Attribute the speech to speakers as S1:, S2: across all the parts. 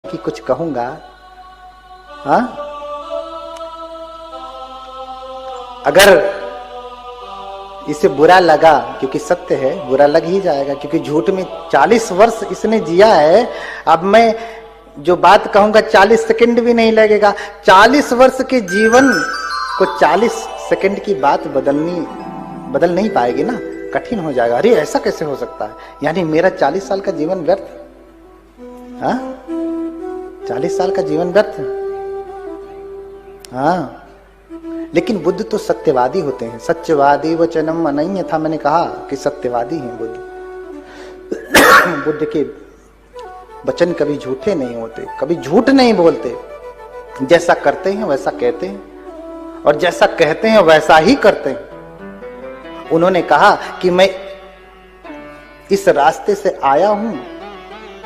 S1: कि कुछ कहूंगा। हाँ, अगर इसे बुरा लगा, क्योंकि सत्य है, बुरा लग ही जाएगा, क्योंकि झूठ में 40 वर्ष इसने जिया है। अब मैं जो बात कहूंगा 40 सेकंड भी नहीं लगेगा। 40 वर्ष के जीवन को 40 सेकंड की बात बदल नहीं पाएगी ना, कठिन हो जाएगा। अरे ऐसा कैसे हो सकता है, यानी मेरा 40 साल का जीवन व्यर्थ? हाँ, 40 साल का जीवन व्यर्थ। हाँ, लेकिन बुद्ध तो सत्यवादी होते हैं। सत्यवादी वचनम नहीं था, मैंने कहा कि सत्यवादी हैं बुद्ध। बुद्ध के वचन कभी झूठे नहीं होते, कभी झूठ नहीं बोलते। जैसा करते हैं वैसा कहते हैं, और जैसा कहते हैं वैसा ही करते हैं। उन्होंने कहा कि मैं इस रास्ते से आया हूं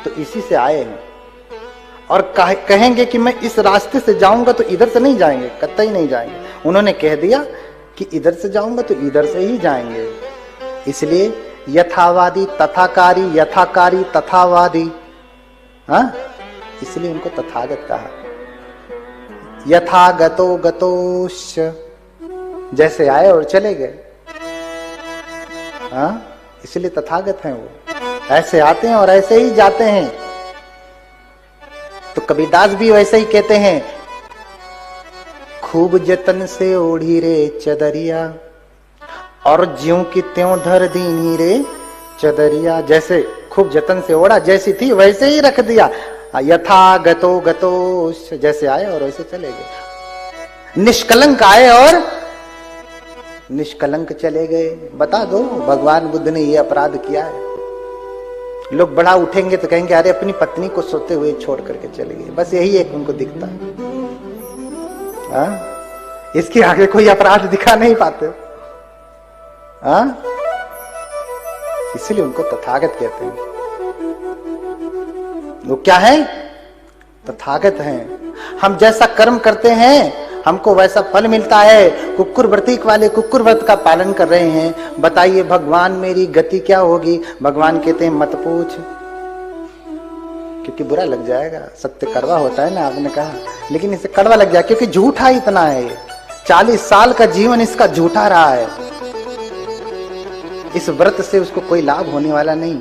S1: तो इसी से आए हैं, और कहेंगे कि मैं इस रास्ते से जाऊंगा तो इधर से नहीं जाएंगे, कतई नहीं जाएंगे। उन्होंने कह दिया कि इधर से जाऊंगा तो इधर से ही जाएंगे। इसलिए यथावादी तथाकारी, यथाकारी तथावादी। हाँ, इसलिए उनको तथागत कहा। यथागतो गतोश्च, जैसे आए और चले गए। हाँ, इसलिए तथागत हैं वो, ऐसे आते हैं और ऐसे ही जाते हैं। तो कबीरदास भी वैसे ही कहते हैं, खूब जतन से ओढ़ी रे चदरिया, और ज्यों की त्यों धर दीनी रे चदरिया। जैसे खूब जतन से ओढ़ा, जैसी थी वैसे ही रख दिया। यथा गतो गतोश, जैसे आए और वैसे चले गए। निष्कलंक आए और निष्कलंक चले गए। बता दो भगवान बुद्ध ने ये अपराध किया है। लोग बड़ा उठेंगे तो कहेंगे अरे अपनी पत्नी को सोते हुए छोड़ करके चले गए, बस यही एक उनको दिखता है। इसके आगे कोई अपराध दिखा नहीं पाते। इसलिए उनको तथागत कहते हैं। वो क्या है? तथागत हैं। हम जैसा कर्म करते हैं हमको वैसा फल मिलता है। कुक्कुर व्रतीक वाले कुक्कुर व्रत का पालन कर रहे हैं। बताइए भगवान मेरी गति क्या होगी? भगवान कहते हैं मत पूछ, क्योंकि बुरा लग जाएगा। सत्य कड़वा होता है ना, आपने कहा, लेकिन इसे कड़वा लग जाए क्योंकि झूठा इतना है। ये 40 साल का जीवन इसका झूठा रहा है। इस व्रत से उसको कोई लाभ होने वाला नहीं।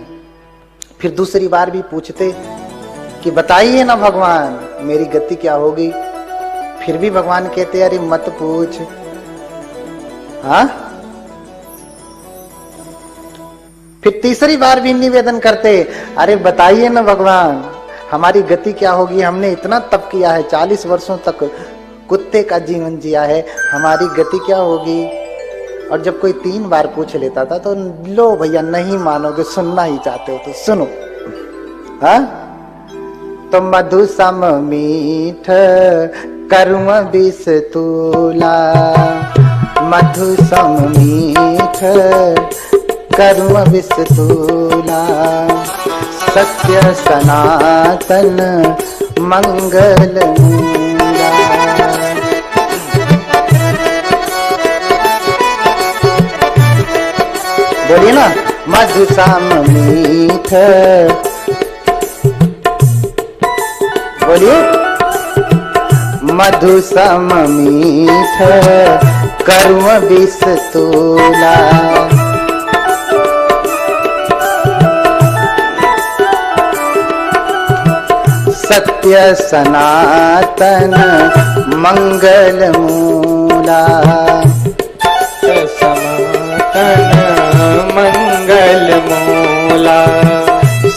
S1: फिर दूसरी बार भी पूछते कि बताइए ना भगवान मेरी गति क्या होगी? फिर भी भगवान कहते अरे मत पूछ। हाँ, फिर तीसरी बार भी निवेदन करते, अरे बताइए ना भगवान हमारी गति क्या होगी? हमने इतना तप किया है, 40 वर्षों तक कुत्ते का जीवन जिया है, हमारी गति क्या होगी? और जब कोई 3 बार पूछ लेता था तो लो भैया नहीं मानोगे, सुनना ही चाहते हो तो सुनो। हाँ, तो मधु सम मीठ करुण विष तूला, मधु सम मीठ करुण विष तूला, सत्य सनातन मंगल मूला। बोलिए ना, मधु सम मीठ, बोलिए, मधु सम मीठ करुण विष तूला, सत्य सनातन मंगल मूला, सनातन मंगल मूला,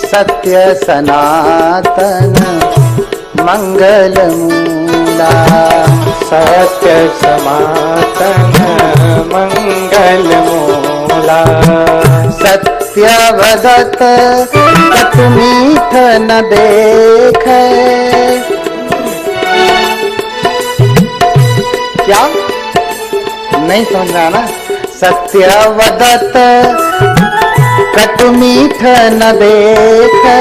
S1: सत्य सनातन मंगल मूला, सत्य सनातन मंगल मूला, सत्य वदत कत मीठ न देखे। क्या नहीं समझ रहा ना? सत्य वदत कत मीठ न देखे,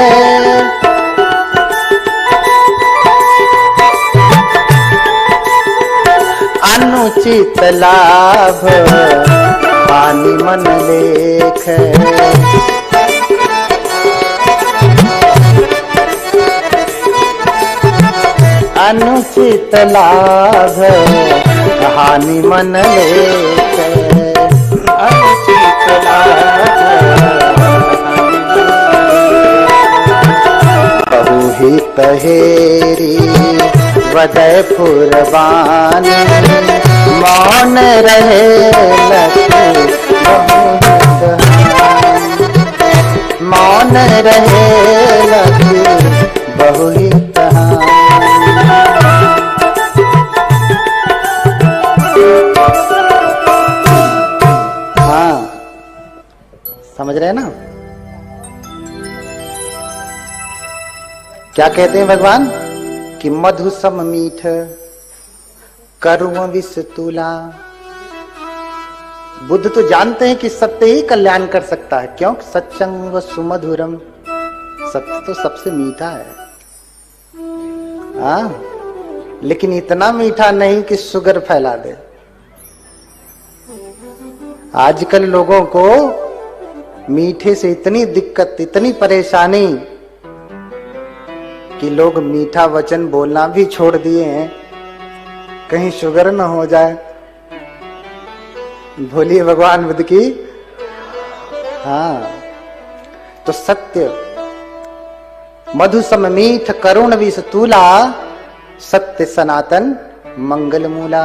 S1: अनुचित लाभ हानि मन लेख। अनुचित लाभ हानि मन लेके, अनुचित लाभ बहुहित हेरी वदय फुरबानी, मौन रहे लखी बहुहित, मौन रहे लखी बहुहित। हाँ, समझ रहे हैं ना क्या कहते हैं भगवान कि मधु सम मीठ करुण विष तुला। बुद्ध तो जानते हैं कि सत्य ही कल्याण कर सकता है, क्यों? सत्संग व सुमधुरम, सत्य तो सबसे मीठा है। लेकिन इतना मीठा नहीं कि शुगर फैला दे। आजकल लोगों को मीठे से इतनी दिक्कत, इतनी परेशानी कि लोग मीठा वचन बोलना भी छोड़ दिए हैं, कहीं शुगर न हो जाए। बोलिए भगवान बुद्ध की। हाँ, तो सत्य मधु सम मीठ करुण विष तूला, सत्य सनातन मंगल मूला।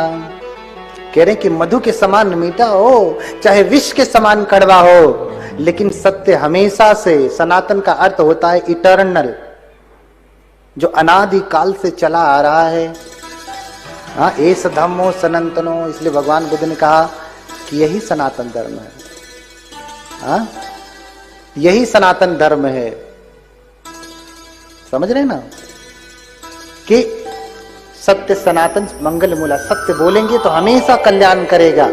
S1: कह रहे कि मधु के समान मीठा हो, चाहे विष के समान कड़वा हो, लेकिन सत्य हमेशा से, सनातन का अर्थ होता है इटर्नल, जो अनादि काल से चला आ रहा है। हाँ, एस धम्मो सनातनो, इसलिए भगवान बुद्ध ने कहा कि यही सनातन धर्म है। हाँ, यही सनातन धर्म है। समझ रहे ना कि सत्य सनातन मंगल मूला, सत्य बोलेंगे तो हमेशा कल्याण करेगा,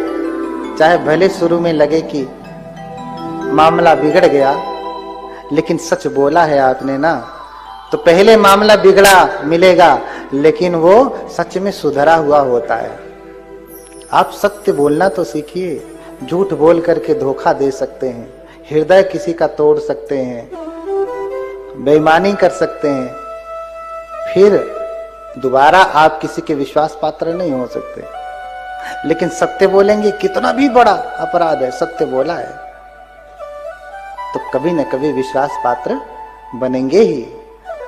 S1: चाहे भले शुरू में लगे कि मामला बिगड़ गया, लेकिन सच बोला है आपने ना, तो पहले मामला बिगड़ा मिलेगा, लेकिन वो सच में सुधरा हुआ होता है। आप सत्य बोलना तो सीखिए। झूठ बोल करके धोखा दे सकते हैं, हृदय किसी का तोड़ सकते हैं, बेईमानी कर सकते हैं, फिर दोबारा आप किसी के विश्वास पात्र नहीं हो सकते। लेकिन सत्य बोलेंगे, कितना भी बड़ा अपराध है, सत्य बोला है तो कभी न कभी विश्वास पात्र बनेंगे ही।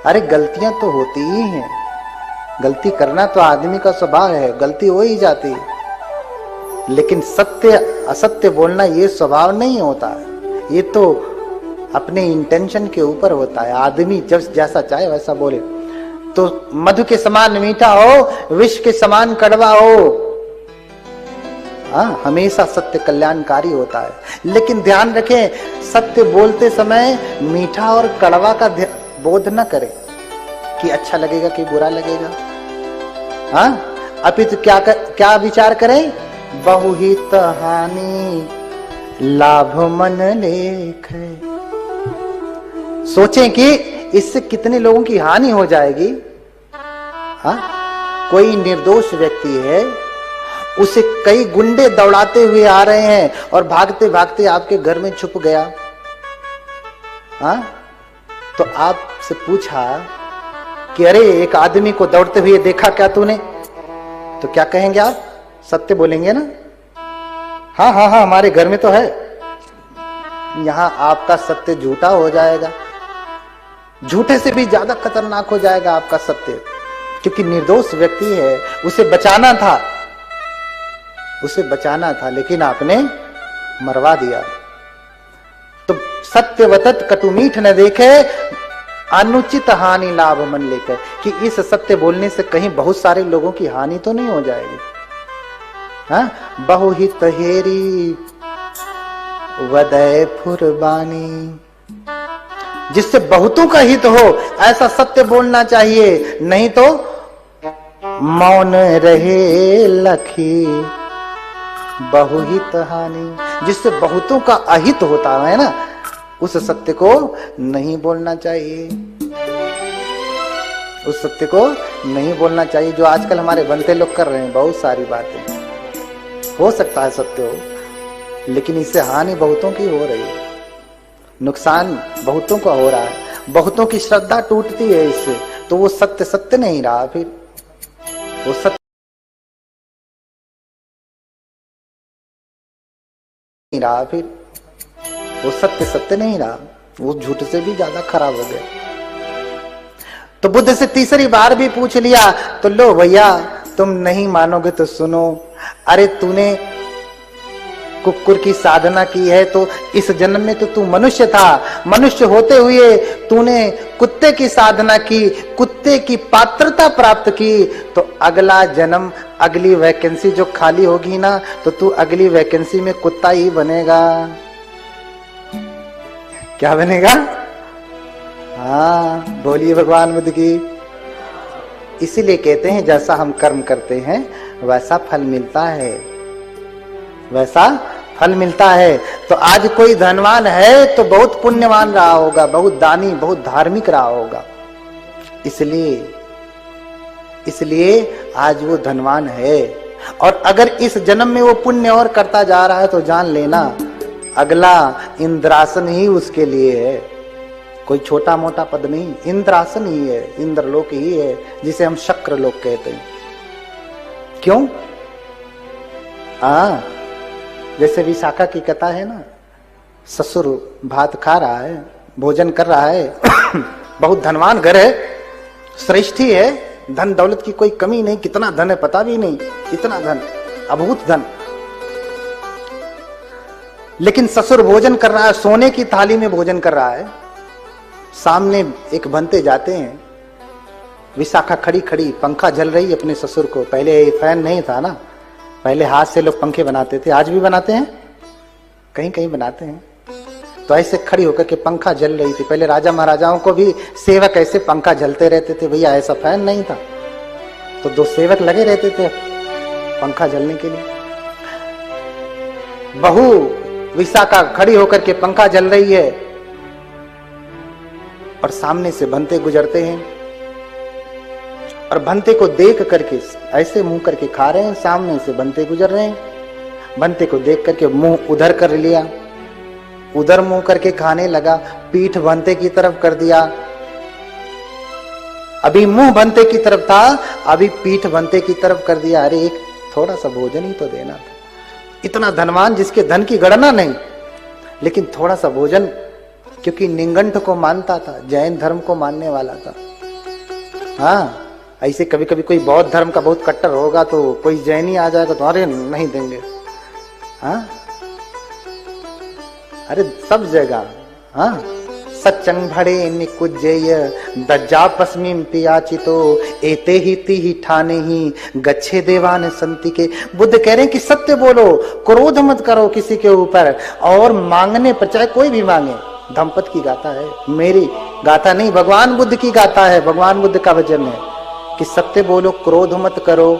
S1: अरे गलतियां तो होती ही हैं, गलती करना तो आदमी का स्वभाव है, गलती हो ही जाती है, लेकिन सत्य असत्य बोलना ये स्वभाव नहीं होता है। ये तो अपने इंटेंशन के ऊपर होता है। आदमी जब जैसा चाहे वैसा बोले। तो मधु के समान मीठा हो, विष के समान कड़वा हो, हमेशा सत्य कल्याणकारी होता है। लेकिन ध्यान रखें, सत्य बोलते समय मीठा और कड़वा का बोध न करें कि अच्छा लगेगा कि बुरा लगेगा। अपितु क्या विचार करें? बहुहित हानि लाभ मन लेख। सोचें कि इससे कितने लोगों की हानि हो जाएगी। कोई निर्दोष व्यक्ति है, उसे कई गुंडे दौड़ाते हुए आ रहे हैं और भागते भागते आपके घर में छुप गया। तो आपसे पूछा कि अरे एक आदमी को दौड़ते हुए देखा क्या तूने? तो क्या कहेंगे आप? सत्य बोलेंगे ना? हाँ हाँ हाँ, हमारे घर में तो है। यहां आपका सत्य झूठा हो जाएगा, झूठे से भी ज्यादा खतरनाक हो जाएगा आपका सत्य, क्योंकि निर्दोष व्यक्ति है, उसे बचाना था, उसे बचाना था, लेकिन आपने मरवा दिया। तो सत्य वतत कटु मीठ न देखे, अनुचित हानि लाभ मन लेकर, कि इस सत्य बोलने से कहीं बहुत सारे लोगों की हानि तो नहीं हो जाएगी। बहुहित हेरी वदय फुरबानी, जिससे बहुतों का हित हो, ऐसा सत्य बोलना चाहिए। नहीं तो मौन रहे लखी बहुहित हानि, जिससे बहुतों का अहित होता है ना, उस सत्य को नहीं बोलना चाहिए। उस सत्य को नहीं बोलना चाहिए जो आजकल हमारे बनते लोग कर रहे हैं। बहुत सारी बातें हो सकता है सत्य हो, लेकिन इससे हानि बहुतों की हो रही है, नुकसान बहुतों का हो रहा है, बहुतों की श्रद्धा टूटती है इससे, तो वो सत्य सत्य नहीं रहा। फिर वो सत्य नहीं रहा, फिर वो सत्य नहीं रहा, वो झूठ से भी ज्यादा खराब हो गया। तो बुद्ध से तीसरी बार भी पूछ लिया तो लो भैया तुम नहीं मानोगे तो सुनो, अरे तूने कुकुर की साधना की है तो इस जन्म में तो तू मनुष्य था, मनुष्य होते हुए तूने कुत्ते की साधना की, कुत्ते की पात्रता प्राप्त की, तो अगला जन्म अगली वैकेंसी जो खाली होगी ना तो तू अगली वैकेंसी में कुत्ता ही बनेगा। क्या बनेगा? हाँ, बोलिए भगवान बुद्ध की। इसीलिए कहते हैं जैसा हम कर्म करते हैं वैसा फल मिलता है, वैसा फल मिलता है। तो आज कोई धनवान है तो बहुत पुण्यवान रहा होगा, बहुत दानी, बहुत धार्मिक रहा होगा, इसलिए आज वो धनवान है। और अगर इस जन्म में वो पुण्य और करता जा रहा है तो जान लेना अगला इंद्रासन ही उसके लिए है, कोई छोटा मोटा पद नहीं, इंद्रासन ही है, इंद्रलोक ही है, जिसे हम शक्रलोक कहते हैं। क्यों? जैसे विशाखा की कथा है ना, ससुर भात खा रहा है, भोजन कर रहा है बहुत धनवान घर है, श्रेष्ठ ही है, धन दौलत की कोई कमी नहीं, कितना धन है पता भी नहीं, इतना धन, अभूत धन। लेकिन ससुर भोजन कर रहा है, सोने की थाली में भोजन कर रहा है, सामने एक बनते जाते हैं, विशाखा खड़ी खड़ी पंखा झल रही अपने ससुर को, पहले फैन नहीं था ना, पहले हाथ से लोग पंखे बनाते थे, आज भी बनाते हैं, कहीं कहीं बनाते हैं, तो ऐसे खड़ी होकर के पंखा जल रही थी। पहले राजा महाराजाओं को भी सेवक ऐसे पंखा जलते रहते थे, भैया ऐसा फैन नहीं था, तो 2 सेवक लगे रहते थे पंखा जलने के लिए। बहू विशाखा खड़ी होकर के पंखा जल रही है और सामने से भंते गुजरते हैं और भंते को देख करके ऐसे मुंह करके खा रहे हैं, सामने से भंते गुजर रहे हैं, भंते को देख करके मुंह उधर कर लिया, उधर मुंह करके खाने लगा, पीठ भंते की तरफ कर दिया, अभी मुंह भंते की तरफ था, अभी पीठ भंते की तरफ कर दिया। अरे एक थोड़ा सा भोजन ही तो देना था, इतना धनवान जिसके धन की गणना नहीं, लेकिन थोड़ा सा भोजन, क्योंकि निंगंठ को मानता था, जैन धर्म को मानने वाला था। हाँ, ऐसे कभी कभी कोई बौद्ध धर्म का बहुत कट्टर होगा तो कोई जैनी आ जाएगा तो अरे नहीं देंगे। हाँ, अरे सब जगह हाँ, सच्चंग भड़े निकुज्जेय दज्जापस्मिं पियाचितो एते ही ती ही ठाने ही गच्छे देवान संति के। बुद्ध कह रहे हैं कि सत्य बोलो, क्रोध मत करो किसी के ऊपर, और मांगने पर चाहे कोई भी मांगे, धम्पत की गाथा है, मेरी गाथा नहीं, भगवान बुद्ध की गाथा है, भगवान बुद्ध का वचन है कि सत्य बोलो, क्रोध मत करो,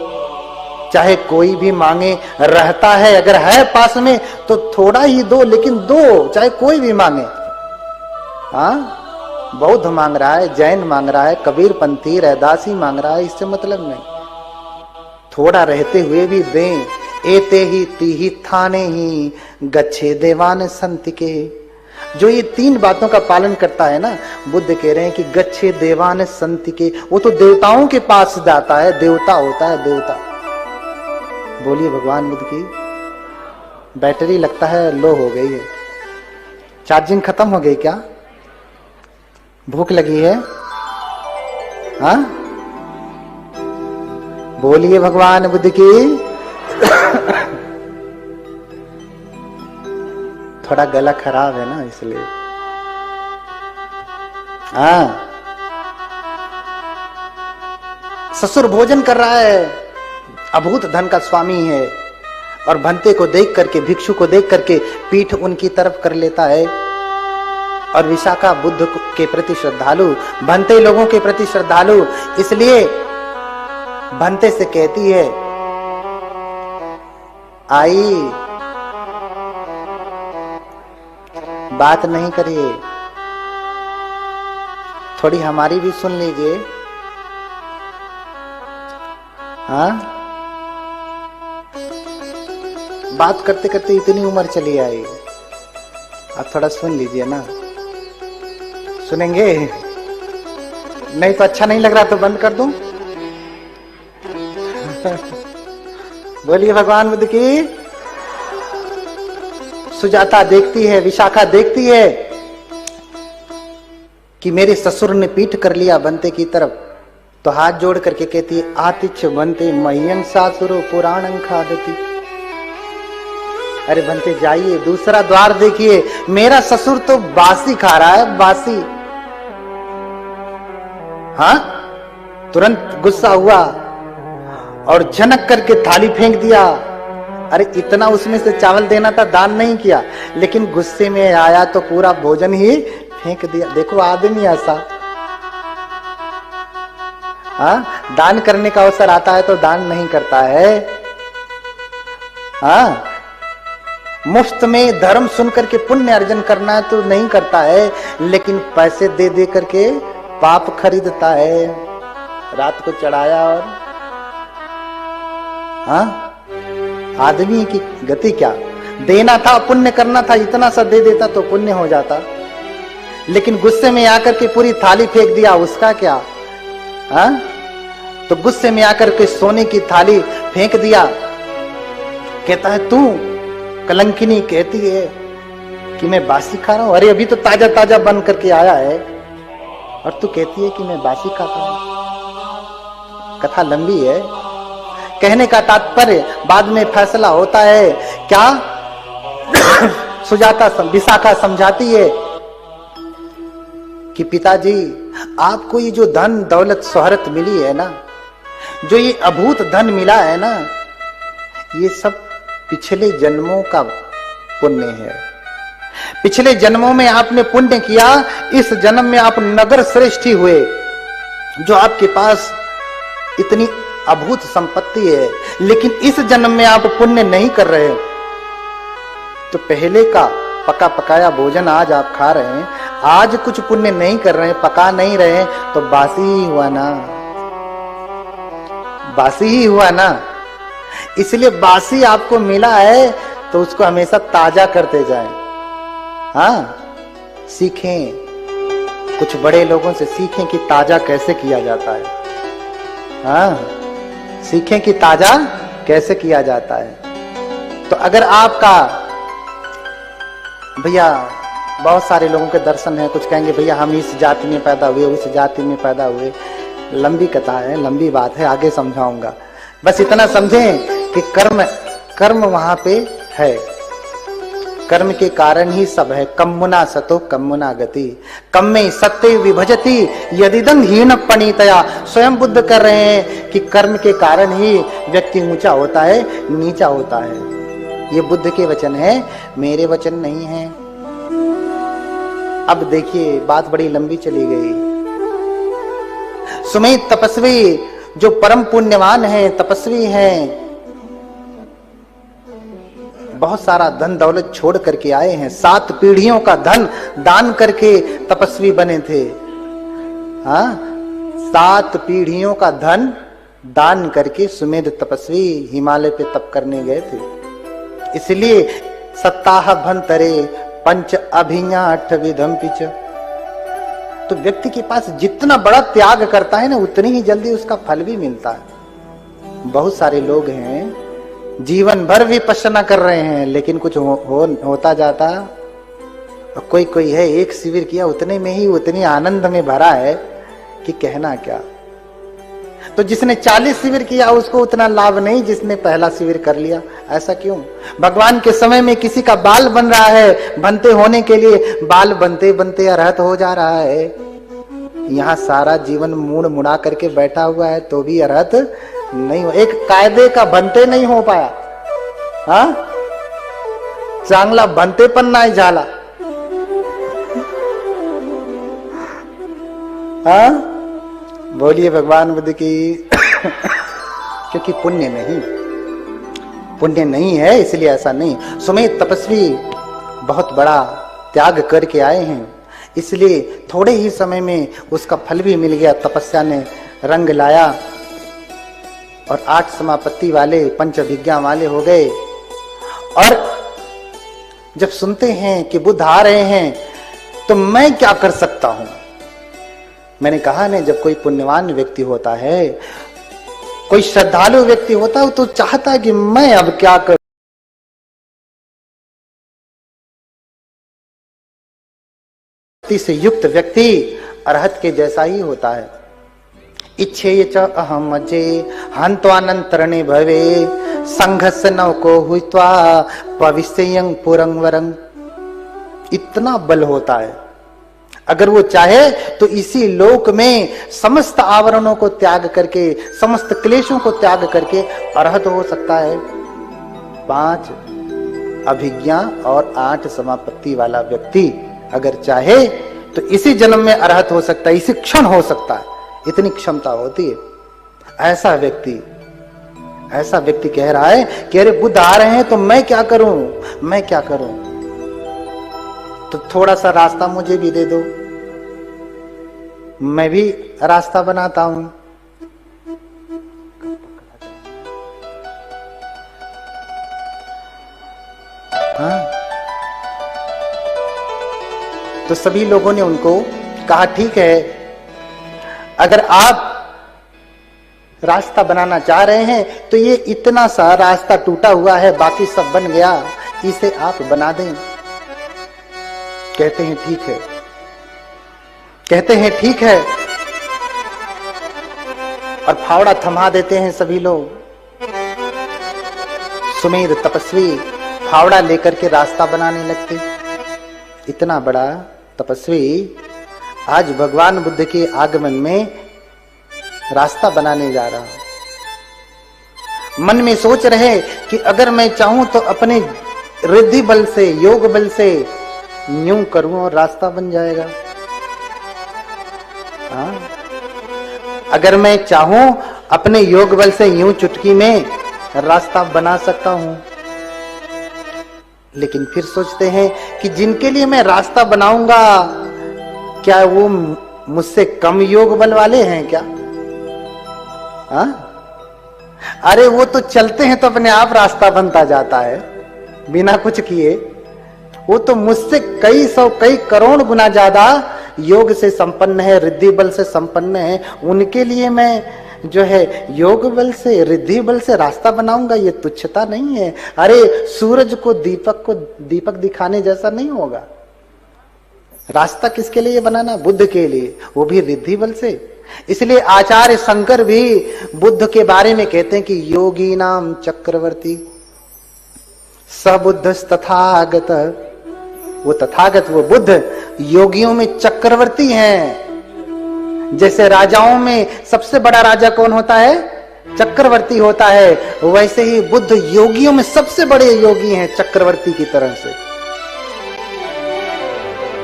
S1: चाहे कोई भी मांगे, रहता है अगर है पास में तो थोड़ा ही दो, लेकिन दो, चाहे कोई भी मांगे। हाँ, बौद्ध मांग रहा है, जैन मांग रहा है, कबीर पंथी रैदासी मांग रहा है, इससे मतलब नहीं, थोड़ा रहते हुए भी दें। एते ही ती ही थाने ही गच्छे देवान संत के। जो ये 3 बातों का पालन करता है ना, बुद्ध कह रहे हैं कि गच्छे देवान संत के, वो तो देवताओं के पास जाता है, देवता होता है, देवता। बोलिए भगवान बुद्ध की। बैटरी लगता है लो हो गई है, चार्जिंग खत्म हो गई क्या? भूख लगी है? हाँ, बोलिए भगवान बुद्ध की। थोड़ा गला खराब है ना इसलिए। हाँ, ससुर भोजन कर रहा है, अभूत धन का स्वामी है, और भंते को देख करके, भिक्षु को देख करके पीठ उनकी तरफ कर लेता है। और विशाखा बुद्ध के प्रति श्रद्धालु, भंते लोगों के प्रति श्रद्धालु, इसलिए भंते से कहती है, आई बात नहीं करिए, थोड़ी हमारी भी सुन लीजिए। हाँ, बात करते करते इतनी उम्र चली आई, अब थोड़ा सुन लीजिए ना। सुनेंगे? नहीं तो अच्छा नहीं लग रहा तो बंद कर दूं। बोलिए भगवान बुद्ध की। सुजाता देखती है, विशाखा देखती है कि मेरे ससुर ने पीठ कर लिया बंते की तरफ, तो हाथ जोड़ करके कहती है, आतिच्छ बंते मह्यं सासुरो पुराणं खादति। अरे बंते जाइए, दूसरा द्वार देखिए, मेरा ससुर तो बासी खा रहा है, बासी। हाँ, तुरंत गुस्सा हुआ और झनक करके थाली फेंक दिया। अरे इतना उसमें से चावल देना था, दान नहीं किया, लेकिन गुस्से में आया तो पूरा भोजन ही फेंक दिया। देखो आदमी ऐसा, हाँ, दान करने का अवसर आता है तो दान नहीं करता है। हाँ, मुफ्त में धर्म सुन करके पुण्य अर्जन करना है तो नहीं करता है, लेकिन पैसे दे दे करके पाप खरीदता है। रात को चढ़ाया और हाँ, आदमी की गति क्या। देना था, पुण्य करना था, इतना सा दे देता तो पुण्य हो जाता, लेकिन गुस्से में आकर के पूरी थाली फेंक दिया, उसका क्या। हाँ, तो गुस्से में आकर के सोने की थाली फेंक दिया। कहता है तू कलंकिनी कहती है कि मैं बासी खा रहा हूं। अरे अभी तो ताजा ताजा बन करके आया है और तू कहती है कि मैं बासी खाता हूं। कथा लंबी है, कहने का तात्पर्य बाद में फैसला होता है क्या। सुजाता विशाखा समझाती है कि पिताजी, आपको ये जो धन दौलत शोहरत मिली है ना, जो ये अभूत धन मिला है ना, ये सब पिछले जन्मों का पुण्य है। पिछले जन्मों में आपने पुण्य किया, इस जन्म में आप नगर श्रेष्ठी हुए, जो आपके पास इतनी अभूत संपत्ति है, लेकिन इस जन्म में आप पुण्य नहीं कर रहे, तो पहले का पका पकाया भोजन आज आप खा रहे हैं, आज कुछ पुण्य नहीं कर रहे हैं, पका नहीं रहे हैं, तो बासी ही हुआ ना, बासी ही हुआ ना। इसलिए बासी आपको मिला है तो उसको हमेशा ताजा करते जाएं। हाँ, सीखें, कुछ बड़े लोगों से सीखें कि ताजा कैसे किया जाता है। हाँ, सीखें कि ताजा कैसे किया जाता है। तो अगर आपका भैया, बहुत सारे लोगों के दर्शन है, कुछ कहेंगे भैया हम इस जाति में पैदा हुए, उस जाति में पैदा हुए, लंबी कथा है, लंबी बात है, आगे समझाऊंगा। बस इतना समझें कि कर्म वहां पे है, कर्म के कारण ही सब है। कम्मुना सतो कम्मुना गति, कम्मे सत्य विभजति यदिदं हीन पणितया। स्वयं बुद्ध कर रहे हैं कि कर्म के कारण ही व्यक्ति ऊंचा होता है, नीचा होता है। ये बुद्ध के वचन है, मेरे वचन नहीं है। अब देखिए, बात बड़ी लंबी चली गई। सुमेध तपस्वी जो परम पुण्यवान है, तपस्वी हैं, बहुत सारा धन दौलत छोड़ करके आए हैं, 7 पीढ़ियों का धन दान करके तपस्वी बने थे। हाँ, 7 पीढ़ियों का धन दान करके सुमेध तपस्वी हिमालय पे तप करने गए थे। इसलिए सत्ताह भंतरे पंच अभिज्ञा 8 विधम पिच। तो व्यक्ति के पास जितना बड़ा त्याग करता है ना, उतनी ही जल्दी उसका फल भी मिलता है। बहुत सारे लोग हैं जीवन भर विपश्यना कर रहे हैं, लेकिन कुछ होता जाता। और कोई है, एक शिविर किया, उतने में ही उतनी आनंद में भरा है कि कहना क्या। तो जिसने 40 शिविर किया उसको उतना लाभ नहीं जिसने पहला शिविर कर लिया। ऐसा क्यों? भगवान के समय में किसी का बाल बन रहा है, बनते होने के लिए बाल बनते बनते अरहत हो जा रहा है। यहाँ सारा जीवन मुड़ मुड़ा करके बैठा हुआ है तो भी अरहत नहीं हो, एक कायदे का बनते नहीं हो पाया। हाँ, चांगला बनते पण नहीं झाला। हाँ, बोलिए भगवान बुद्ध की। क्योंकि पुण्य नहीं है, इसलिए ऐसा नहीं। सुमेध तपस्वी बहुत बड़ा त्याग करके आए हैं, इसलिए थोड़े ही समय में उसका फल भी मिल गया। तपस्या ने रंग लाया और 8 समापत्ति वाले, 5 अभिज्ञा वाले हो गए। और जब सुनते हैं कि बुद्ध आ रहे हैं तो मैं क्या कर सकता हूं। मैंने कहा ना, जब कोई पुण्यवान व्यक्ति होता है कोई श्रद्धालु व्यक्ति होता है तो चाहता है कि मैं अब क्या करूं, से युक्त व्यक्ति अरहत के जैसा ही होता है। इच्छे च अहम जे हंत्वानंतरणे भवे संघर्ष नवको हुत्वा भविष्यं पुरं वरं। इतना बल होता है, अगर वो चाहे तो इसी लोक में समस्त आवरणों को त्याग करके, समस्त क्लेशों को त्याग करके अरहत हो सकता है। 5 अभिज्ञा और 8 समापत्ति वाला व्यक्ति अगर चाहे तो इसी जन्म में अरहत हो सकता है, इसी क्षण हो सकता है, इतनी क्षमता होती है। ऐसा व्यक्ति कह रहा है कि अरे बुद्ध आ रहे हैं तो मैं क्या करूं, मैं क्या करूं, तो थोड़ा सा रास्ता मुझे भी दे दो, मैं भी रास्ता बनाता हूं। हाँ, तो सभी लोगों ने उनको कहा ठीक है, अगर आप रास्ता बनाना चाह रहे हैं तो ये इतना सा रास्ता टूटा हुआ है, बाकी सब बन गया, इसे आप बना दें। कहते हैं ठीक है, कहते हैं ठीक है, और फावड़ा थमा देते हैं सभी लोग। सुमेर तपस्वी फावड़ा लेकर के रास्ता बनाने लगते। इतना बड़ा तपस्वी आज भगवान बुद्ध के आगमन में रास्ता बनाने जा रहा हूं। मन में सोच रहे कि अगर मैं चाहूं तो अपने रिद्धि बल से, योग बल से यूं करूं और रास्ता बन जाएगा। हाँ? अगर मैं चाहूं अपने योग बल से यूं चुटकी में रास्ता बना सकता हूं, लेकिन फिर सोचते हैं कि जिनके लिए मैं रास्ता बनाऊंगा क्या वो मुझसे कम योग बल वाले हैं क्या? हाँ? अरे वो तो चलते हैं तो अपने आप रास्ता बनता जाता है बिना कुछ किए। वो तो मुझसे कई सौ कई करोड़ गुना ज्यादा योग से संपन्न है, रिद्धि बल से संपन्न है। उनके लिए मैं जो है योग बल से, रिद्धि बल से रास्ता बनाऊंगा, ये तुच्छता नहीं है। अरे सूरज को दीपक दिखाने जैसा नहीं होगा। रास्ता किसके लिए बनाना? बुद्ध के लिए, वो भी रिद्धि बल से। इसलिए आचार्य शंकर भी बुद्ध के बारे में कहते हैं कि योगी नाम चक्रवर्ती सबुद्ध तथागत। वो तथागत, वो बुद्ध योगियों में चक्रवर्ती हैं। जैसे राजाओं में सबसे बड़ा राजा कौन होता है? चक्रवर्ती होता है। वैसे ही बुद्ध योगियों में सबसे बड़े योगी हैं, चक्रवर्ती की तरह से।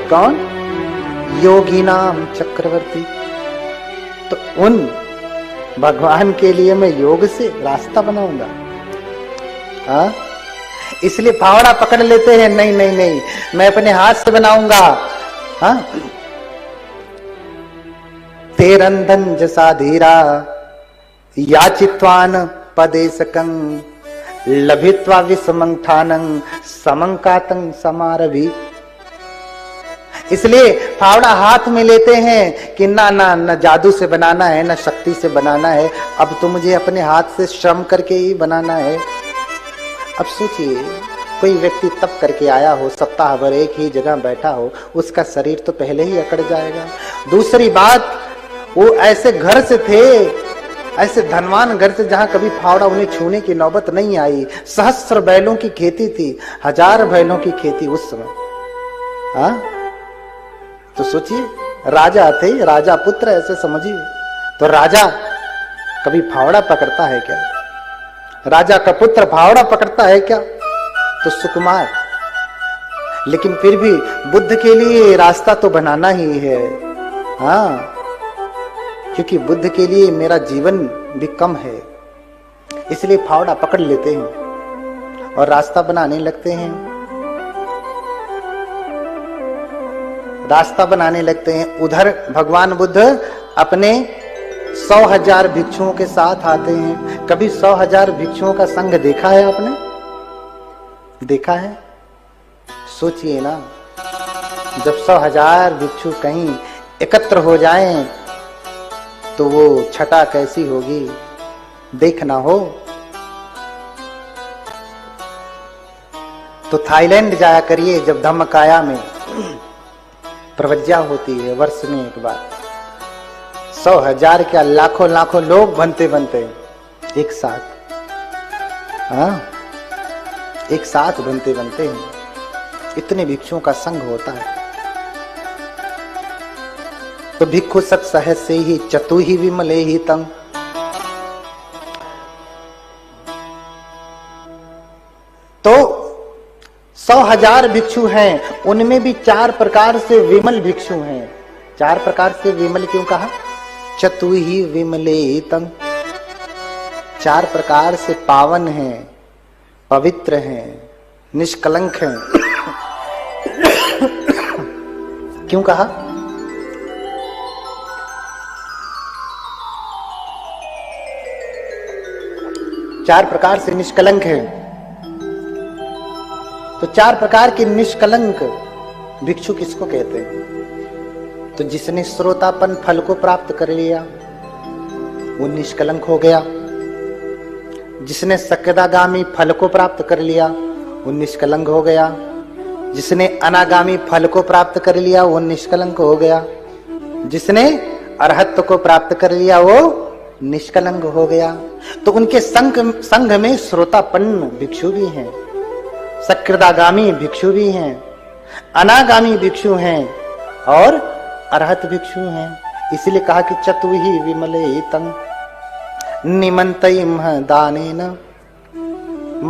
S1: कौन? योगी नाम चक्रवर्ती। तो उन भगवान के लिए मैं योग से रास्ता बनाऊंगा। हाँ, इसलिए फावड़ा पकड़ लेते हैं, नहीं नहीं नहीं, मैं अपने हाथ से बनाऊंगा। हाँ, तेरंधन जसा धीरा याचित्वान पदेशकं लभित्वा विषमंथानं समंकातं समारभि। इसलिए फावड़ा हाथ में लेते हैं कि ना ना न जादू से बनाना है, न शक्ति से बनाना है, अब तो मुझे अपने हाथ से श्रम करके ही बनाना है। अब सोचिए, कोई व्यक्ति तप करके आया हो, सप्ताह भर एक ही जगह बैठा हो, उसका शरीर तो पहले ही अकड़ जाएगा। दूसरी बात, वो ऐसे घर से थे, ऐसे धनवान घर से जहां कभी फावड़ा उन्हें छूने की नौबत नहीं आई। सहस्त्र बैलों की खेती थी, 1000 बैलों की खेती उस समय। हाँ, तो सोचिए, राजा थे, राजा पुत्र, ऐसे समझिए। तो राजा कभी फावड़ा पकड़ता है क्या? राजा का पुत्र फावड़ा पकड़ता है क्या? तो सुकुमार। लेकिन फिर भी बुद्ध के लिए रास्ता तो बनाना ही है। हाँ, क्योंकि बुद्ध के लिए मेरा जीवन भी कम है, इसलिए फावड़ा पकड़ लेते हैं और रास्ता बनाने लगते हैं। रास्ता बनाने लगते हैं। उधर भगवान बुद्ध अपने 100,000 भिक्षुओं के साथ आते हैं। कभी 100,000 भिक्षुओं का संग देखा है आपने? देखा है? सोचिए ना, जब 100,000 भिक्षु कहीं एकत्र हो जाएं तो वो छटा कैसी होगी। देखना हो तो थाईलैंड जाया करिए। जब धम्मकाया में प्रवज्ञा होती है वर्ष में एक बार, 100 1000 क्या लाखों लाखों लोग बनते बनते एक साथ, हाँ एक साथ बनते बनते हैं, इतने भिक्षुओं का संघ होता है। तो भिक्षु सत सहस्य ही चतु ही विमले ही तंग। तो 100 1000 भिक्षु हैं, उनमें भी 4 प्रकार से विमल भिक्षु हैं। 4 प्रकार से विमल क्यों कहा? चतु ही विमले तंग, 4 प्रकार से पावन हैं, पवित्र हैं, निष्कलंक हैं। क्यों कहा? चार प्रकार से निष्कलंक हैं। तो 4 प्रकार के निष्कलंक भिक्षु किसको कहते हैं? तो जिसने श्रोतापन फल को प्राप्त कर लिया वो निष्कलंक हो गया। जिसने सक्यदागामी फल को प्राप्त कर लिया वो निष्कलंक हो गया। जिसने अनागामी फल को प्राप्त कर लिया वो निष्कलंक हो गया। जिसने अरहत्व को प्राप्त कर लिया वो निष्कलंक हो गया। तो उनके संघ में श्रोतापन्न भिक्षु भी हैं, सक्यदागामी भिक्षु भी हैं, अनागामी भिक्षु हैं और अरहत भिक्षु हैं। इसलिए कहा कि चतु ही विमले तंग निमंतयिम दानेन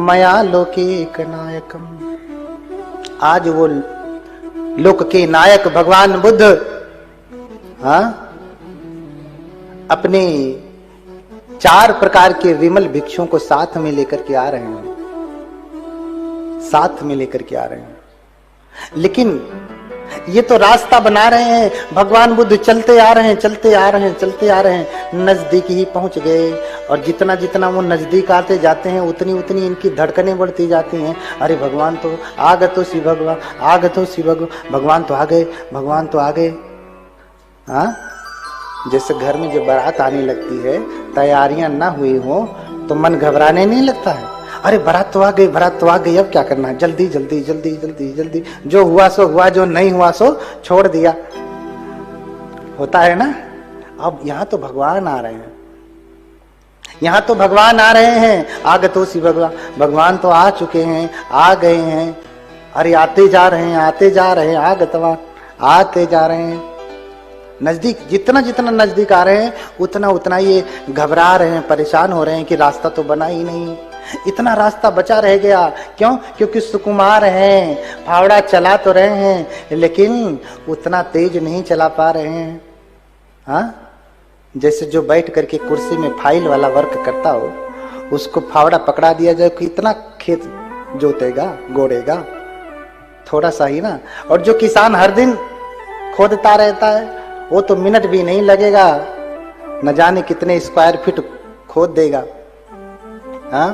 S1: मया लोके नायकम। आज वो लोक के नायक भगवान बुद्ध अपने 4 प्रकार के विमल भिक्षुओं को साथ में लेकर के आ रहे हैं, साथ में लेकर के आ रहे हैं। लेकिन ये तो रास्ता बना रहे हैं। भगवान बुद्ध चलते आ रहे हैं, चलते आ रहे हैं, चलते आ रहे हैं, नजदीक ही पहुंच गए। और जितना जितना वो नजदीक आते जाते हैं उतनी उतनी इनकी धड़कनें बढ़ती जाती हैं। अरे भगवान तो आ गए, तो शिव भगवान आ गए, तो शिव भगवान तो आ गए, भगवान तो आ गए। हाँ, जैसे घर में जब बारात आने लगती है, तैयारियां ना हुई हो तो मन घबराने नहीं लगता है। अरे बारात तो आ गई, बारात तो आ गई, अब क्या करना है, जल्दी जल्दी जल्दी जल्दी जल्दी, जो हुआ सो हुआ, जो नहीं हुआ सो छोड़ दिया, होता है ना। अब यहाँ तो भगवान आ रहे हैं, यहाँ तो भगवान आ रहे हैं। आगतोषी भगवान, भगवान तो आ चुके हैं, आ गए हैं। अरे आते जा रहे हैं, आते जा रहे हैं, आगतवान आते जा रहे हैं। नजदीक जितना जितना नजदीक आ रहे हैं उतना उतना ये घबरा रहे हैं, परेशान हो रहे हैं कि रास्ता तो बना ही नहीं, इतना रास्ता बचा रह गया। क्यों? क्योंकि सुकुमार हैं, फावड़ा चला तो रहे हैं लेकिन उतना तेज नहीं चला पा रहे हैं। हाँ, जैसे जो बैठ करके कुर्सी में फाइल वाला वर्क करता हो, उसको फावड़ा पकड़ा दिया जाए, कितना खेत जोतेगा, गोड़ेगा, थोड़ा सा ही ना। और जो किसान हर दिन खोदता रहता है वो तो मिनट भी नहीं लगेगा, न जाने कितने स्क्वायर फीट खोद देगा। हाँ,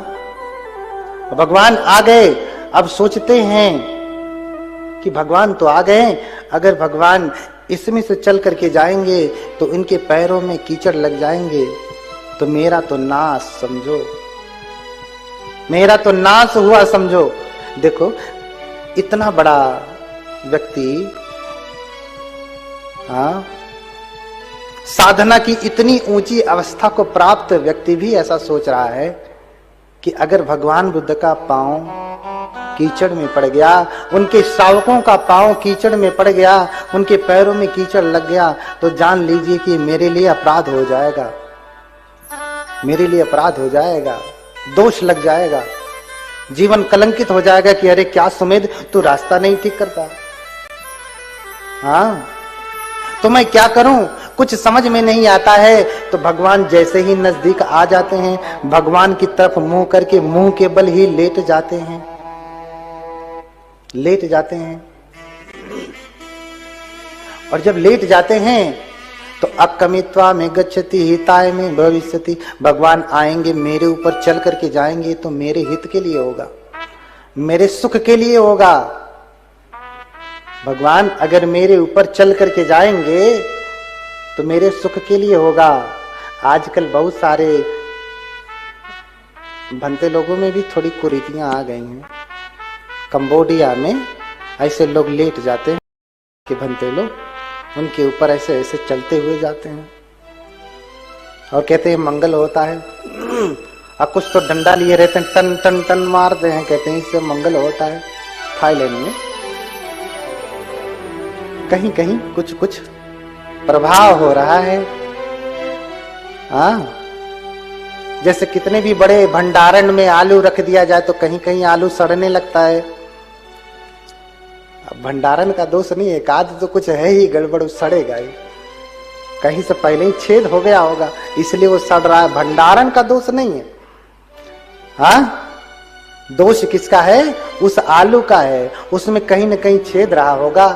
S1: भगवान आ गए। अब सोचते हैं कि भगवान तो आ गए, अगर भगवान इसमें से चल करके जाएंगे तो इनके पैरों में कीचड़ लग जाएंगे, तो मेरा तो नाश समझो, मेरा तो नाश हुआ समझो। देखो इतना बड़ा व्यक्ति, हाँ, साधना की इतनी ऊंची अवस्था को प्राप्त व्यक्ति भी ऐसा सोच रहा है कि अगर भगवान बुद्ध का पांव कीचड़ में पड़ गया, उनके श्रावकों का पांव कीचड़ में पड़ गया, उनके पैरों में कीचड़ लग गया, तो जान लीजिए कि मेरे लिए अपराध हो जाएगा, मेरे लिए अपराध हो जाएगा, दोष लग जाएगा, जीवन कलंकित हो जाएगा कि अरे क्या सुमेध तू रास्ता नहीं ठीक करता। हाँ, तो मैं क्या करूं, कुछ समझ में नहीं आता है। तो भगवान जैसे ही नजदीक आ जाते हैं, भगवान की तरफ मुंह करके मुंह के बल ही लेट जाते हैं, लेट जाते हैं। और जब लेट जाते हैं तो अकमित्वा में गच्छति हिताय में भविष्यति, भगवान आएंगे मेरे ऊपर चल करके जाएंगे तो मेरे हित के लिए होगा, मेरे सुख के लिए होगा। भगवान अगर मेरे ऊपर चल करके जाएंगे तो मेरे सुख के लिए होगा। आजकल बहुत सारे भंते लोगों में भी थोड़ी कुरीतियां आ गई हैं। कंबोडिया में ऐसे लोग लेट जाते हैं कि भंते लोग उनके ऊपर ऐसे ऐसे चलते हुए जाते हैं और कहते हैं मंगल होता है। अब कुछ तो डंडा लिए रहते हैं, टन टन टन मारते हैं, कहते हैं इससे मंगल होता है। थाईलैंड में कहीं कहीं कुछ कुछ प्रभाव हो रहा है। हाँ, जैसे कितने भी बड़े भंडारण में आलू रख दिया जाए तो कहीं कहीं आलू सड़ने लगता है। अब भंडारण का दोष नहीं है, एक आध तो कुछ है ही गड़बड़, सड़ेगा ही, कहीं से पहले ही छेद हो गया होगा इसलिए वो सड़ रहा है। भंडारण का दोष नहीं है। हाँ, दोष किसका है? उस आलू का है। उसमें कहीं न कहीं छेद रहा होगा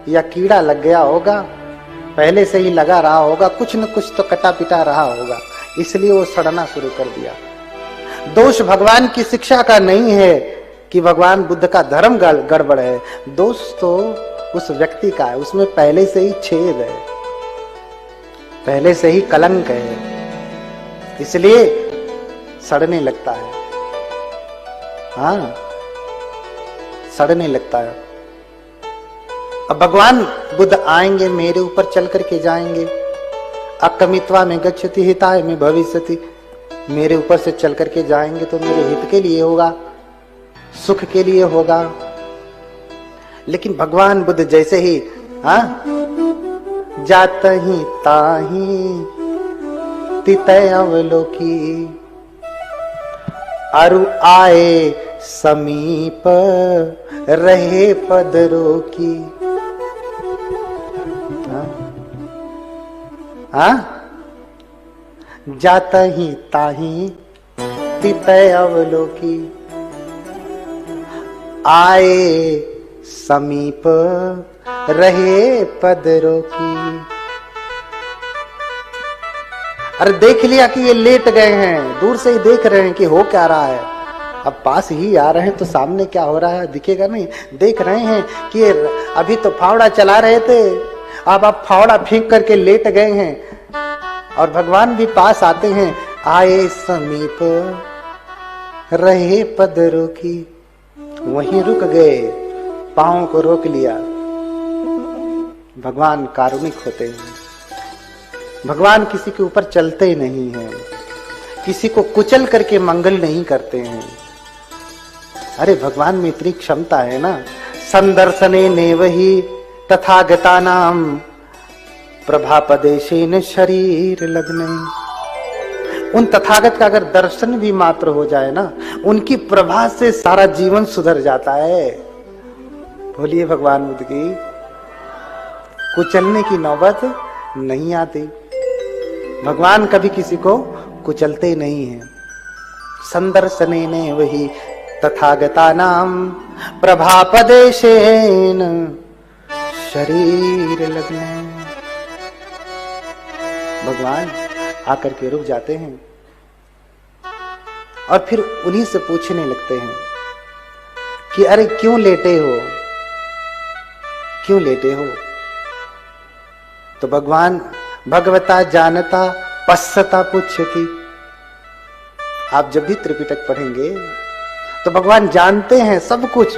S1: या कीड़ा लग गया होगा, पहले से ही लगा रहा होगा, कुछ न कुछ तो कटा पिटा रहा होगा, इसलिए वो सड़ना शुरू कर दिया। दोष भगवान की शिक्षा का नहीं है कि भगवान बुद्ध का धर्म गड़बड़ है। दोष तो उस व्यक्ति का है, उसमें पहले से ही छेद है, पहले से ही कलंक है, इसलिए सड़ने लगता है। हाँ, सड़ने लगता है। अब भगवान बुद्ध आएंगे, मेरे ऊपर चल करके जाएंगे। अकमित्वा में गच्छति हिताय में भविष्यति, मेरे ऊपर से चल करके जाएंगे तो मेरे हित के लिए होगा, सुख के लिए होगा। लेकिन भगवान बुद्ध जैसे ही जात ही ताही तितय अवलोकी, अरु आए समीप रहे पदरों की। जात ही ताही तितय अवलोकी, आए समीप रहे पदरों की। अरे देख लिया कि ये लेट गए हैं, दूर से ही देख रहे हैं कि हो क्या रहा है। अब पास ही आ रहे हैं तो सामने क्या हो रहा है दिखेगा नहीं। देख रहे हैं कि अभी तो फावड़ा चला रहे थे, अब आप फावड़ा फेंक करके लेट गए हैं। और भगवान भी पास आते हैं, आए समीप रहे पदरों की, वहीं रुक गए, पांव को रोक लिया। भगवान कारुणिक होते हैं। भगवान किसी के ऊपर चलते नहीं हैं, किसी को कुचल करके मंगल नहीं करते हैं। अरे भगवान में इतनी क्षमता है ना। संदर्शने नेवहि तथागतानाम प्रभापदेशेन शरीर लग्ने। उन तथागत का अगर दर्शन भी मात्र हो जाए ना, उनकी प्रभा से सारा जीवन सुधर जाता है। बोलिए भगवान बुद्ध की। कुचलने की नौबत नहीं आती। भगवान कभी किसी को कुचलते नहीं हैं। संदर्शने ने वही तथागता नाम प्रभापदेशेन शरीर लगने। भगवान आकर के रुक जाते हैं और फिर उन्हीं से पूछने लगते हैं कि अरे क्यों लेटे हो, क्यों लेटे हो। तो भगवान भगवता जानता पश्यता पुच्छति। आप जब भी त्रिपिटक पढ़ेंगे तो भगवान जानते हैं सब कुछ,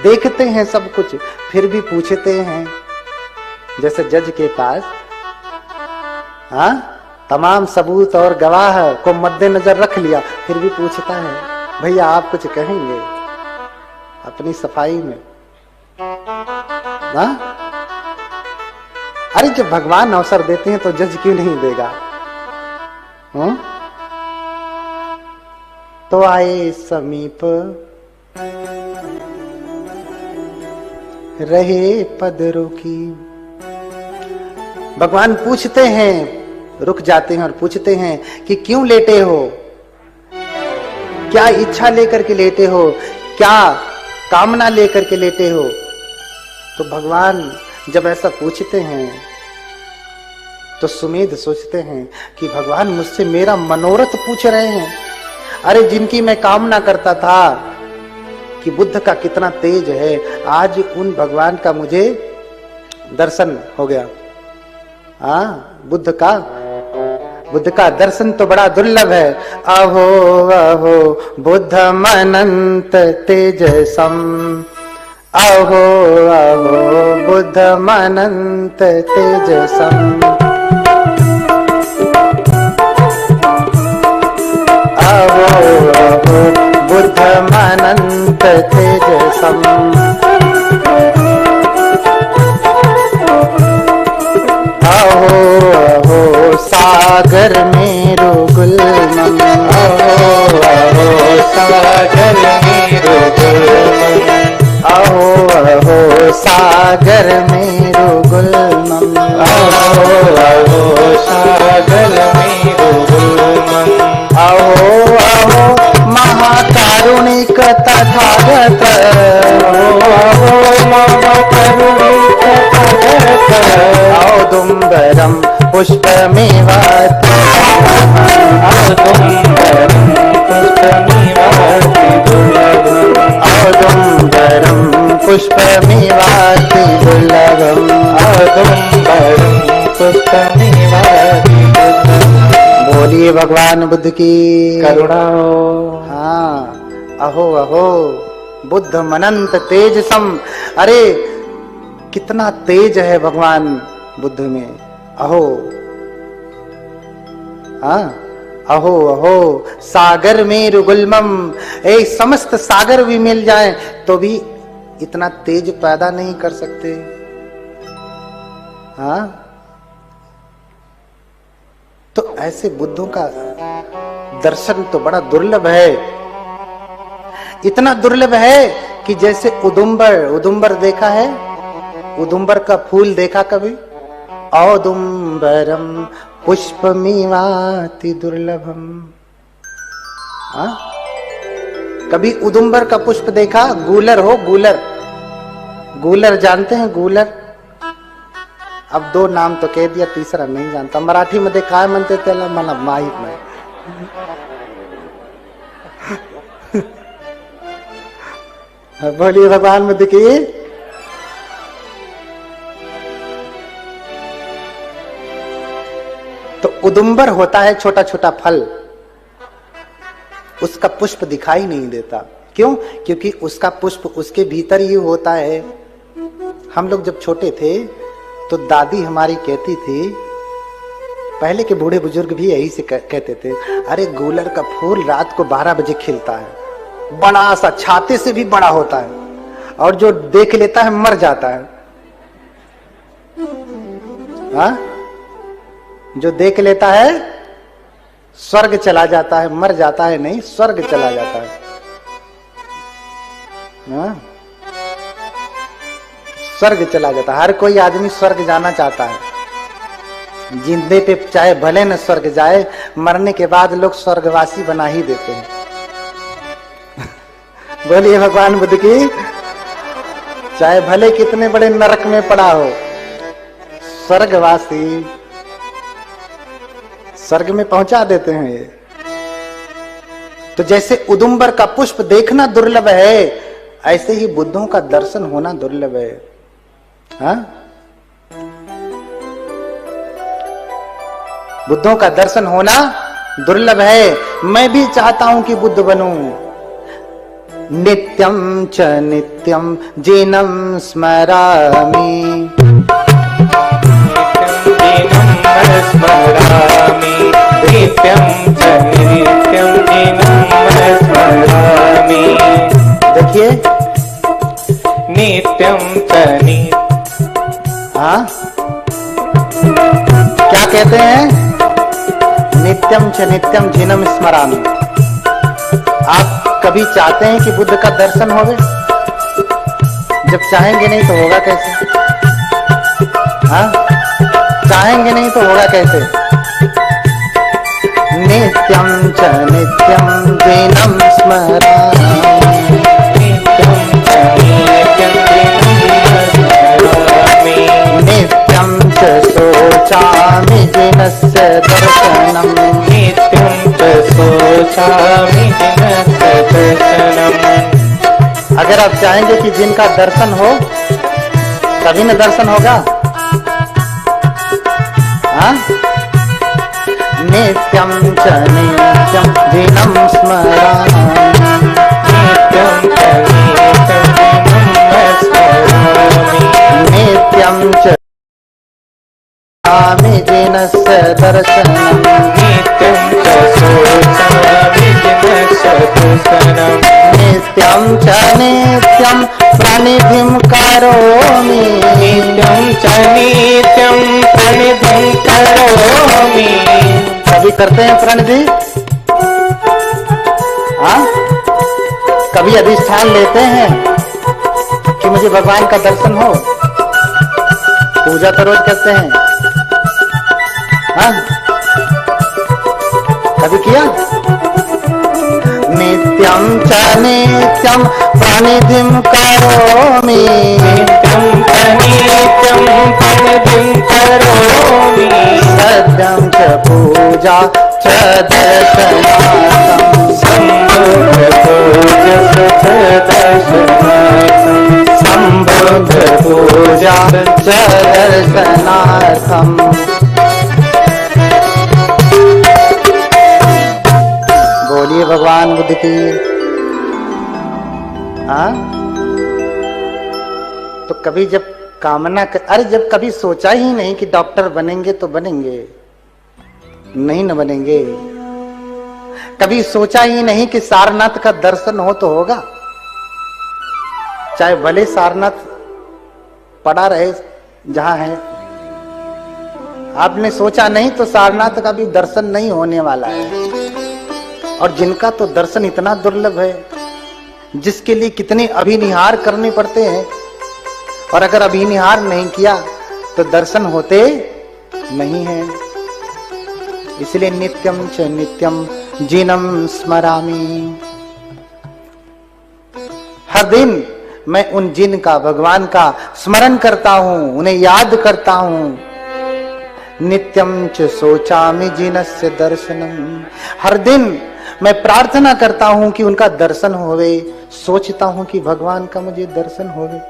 S1: देखते हैं सब कुछ, फिर भी पूछते हैं। जैसे जज के पास तमाम सबूत और गवाह को मद्देनजर रख लिया, फिर भी पूछता है भैया आप कुछ कहेंगे अपनी सफाई में। अरे जब भगवान अवसर देते हैं तो जज क्यों नहीं देगा। तो आए समीप रहे पदरों की। भगवान पूछते हैं, रुक जाते हैं और पूछते हैं कि क्यों लेटे हो, क्या इच्छा लेकर के लेटे हो, क्या कामना लेकर के लेटे हो। तो भगवान जब ऐसा पूछते हैं तो सुमेध सोचते हैं कि भगवान मुझसे मेरा मनोरथ पूछ रहे हैं। अरे जिनकी मैं कामना करता था कि बुद्ध का कितना तेज है, आज उन भगवान का मुझे दर्शन हो गया। बुद्ध का बुद्ध का दर्शन तो बड़ा दुर्लभ है। अहो अहो बुद्धम अनंत तेजसम, अहो अहो बुद्धम अनंत तेजसम, अहो अहो बुद्धम अनंत तेजसम, अहो अहो सागर मेरो गुलमम, अहो अहो सागर मेरो गुलमम, अहो अहो सागर मेरो गुलमम, अहो अहो सागर मेरो गुलमम, अहो अहो महाकारुणिक तथागत, अहो महाकारुणिक तथागत, औदुम्बरम पुष्पमेवाति, औदुम्बरम पुष्पमेवाति दुर्लभम, औदुम्बरम पुष्पमेवाति दुर्लभम, औदुम्बरम पुष्पमेवाति दुर्लभम। बोलिए भगवान बुद्ध की करुणा हो। हाँ, अहो अहो बुद्धम अनंत तेजसम, अरे कितना तेज है भगवान बुद्ध में। अहो, हाँ, अहो अहो सागर में रुगुलमम, एक समस्त सागर भी मिल जाए तो भी इतना तेज पैदा नहीं कर सकते। हाँ, तो ऐसे बुद्धों का दर्शन तो बड़ा दुर्लभ है। इतना दुर्लभ है कि जैसे उदुम्बर, उदुम्बर देखा है, उदुम्बर का फूल देखा कभी? औदुम्बरम पुष्पमेवाति दुर्लभम। हाँ, कभी उदुम्बर का पुष्प देखा? गूलर हो, गूलर, गूलर जानते हैं? गूलर, अब दो नाम तो कह दिया, तीसरा नहीं जानता। मराठी मध्ये काय म्हणते त्याला मला माहित नाही। बोलिए भगवान बुद्ध की। तो उदुम्बर होता है छोटा छोटा फल, उसका पुष्प दिखाई नहीं देता। क्यों? क्योंकि उसका पुष्प उसके भीतर ही होता है। हम लोग जब छोटे थे तो दादी हमारी कहती थी, पहले के बूढ़े बुजुर्ग भी यही से कहते थे, अरे गूलर का फूल रात को 12 बजे खिलता है, बड़ा सा, छाते से भी बड़ा होता है, और जो देख लेता है मर जाता है। हाँ, जो देख लेता है स्वर्ग चला जाता है, मर जाता है नहीं, स्वर्ग चला जाता है। हाँ, स्वर्ग चला जाता है। हर कोई आदमी स्वर्ग जाना चाहता है। जिंदे पे चाहे भले न स्वर्ग जाए, मरने के बाद लोग स्वर्गवासी बना ही देते हैं। बोलिए भगवान बुद्ध की। चाहे भले कितने बड़े नरक में पड़ा हो, स्वर्गवासी स्वर्ग में पहुंचा देते हैं ये। तो जैसे उदुम्बर का पुष्प देखना दुर्लभ है, ऐसे ही बुद्धों का दर्शन होना दुर्लभ है। हाँ? बुद्धों का दर्शन होना दुर्लभ है। मैं भी चाहता हूं कि बुद्ध बनूं। नित्यम च नित्यम जीनम स्मरामि, नित्यम च नित्यम जीनम स्मरामि। देखिए, नित्यम च नित्यम, हाँ, क्या कहते हैं? नित्यम च नित्यम जीनम स्मरामि। आप कभी चाहते हैं कि बुद्ध का दर्शन होवे? जब चाहेंगे नहीं तो होगा कैसे? हाँ, चाहेंगे नहीं तो होगा कैसे? नित्यम च नित्यम जीनम स्मरामि, नित्यम च नित्यम नित्यं च शोचामि जिनस्य दर्शनम्, नित्यं च शोचामि जिनस्य दर्शनम्। अगर आप चाहेंगे कि जिनका दर्शन हो, तभी न दर्शन होगा। हाँ, नित्यं च नित्यं जिनं स्मरामि
S2: नित्यं च नित्यं जिनं स्मरामि
S1: नित्यं च स्वामी जिनस्य दर्शनं
S2: नित्यं च शोचामि जिनस्य दर्शनं
S1: नित्यं च नित्यं प्रणिधिं करोमि
S2: नित्यं च नित्यं प्रणिधिं करोमि
S1: कभी करते हैं प्रणिधि हाँ कभी अधिष्ठान लेते हैं कि मुझे भगवान का दर्शन हो पूजा तो रोज करते हैं हाँ कभी किया नित्यं च नित्यं प्रणिधिं करोमि
S2: नित्यं च नित्यं प्रणिधिं करोमि
S1: सत्यं च पूजा च दर्शनार्थं
S2: सम्बुद्ध पूजा
S1: च दर्शनार्थम् बोलिए भगवान बुद्ध की हाँ तो कभी जब कामना अरे जब कभी सोचा ही नहीं कि डॉक्टर बनेंगे तो बनेंगे नहीं न बनेंगे कभी सोचा ही नहीं कि सारनाथ का दर्शन हो तो होगा चाहे भले सारनाथ पड़ा रहे जहां है आपने सोचा नहीं तो सारनाथ का भी दर्शन नहीं होने वाला है और जिनका तो दर्शन इतना दुर्लभ है जिसके लिए कितने अभिनिहार करने पड़ते हैं और अगर अभिनिहार नहीं किया तो दर्शन होते नहीं है इसलिए नित्यम च नित्यम जिनम स्मरामि हर दिन मैं उन जिन का भगवान का स्मरण करता हूं उन्हें याद करता हूं नित्यम च सोचामि जिनस्य दर्शनम हर दिन मैं प्रार्थना करता हूं कि उनका दर्शन होवे सोचता हूं कि भगवान का मुझे दर्शन होवे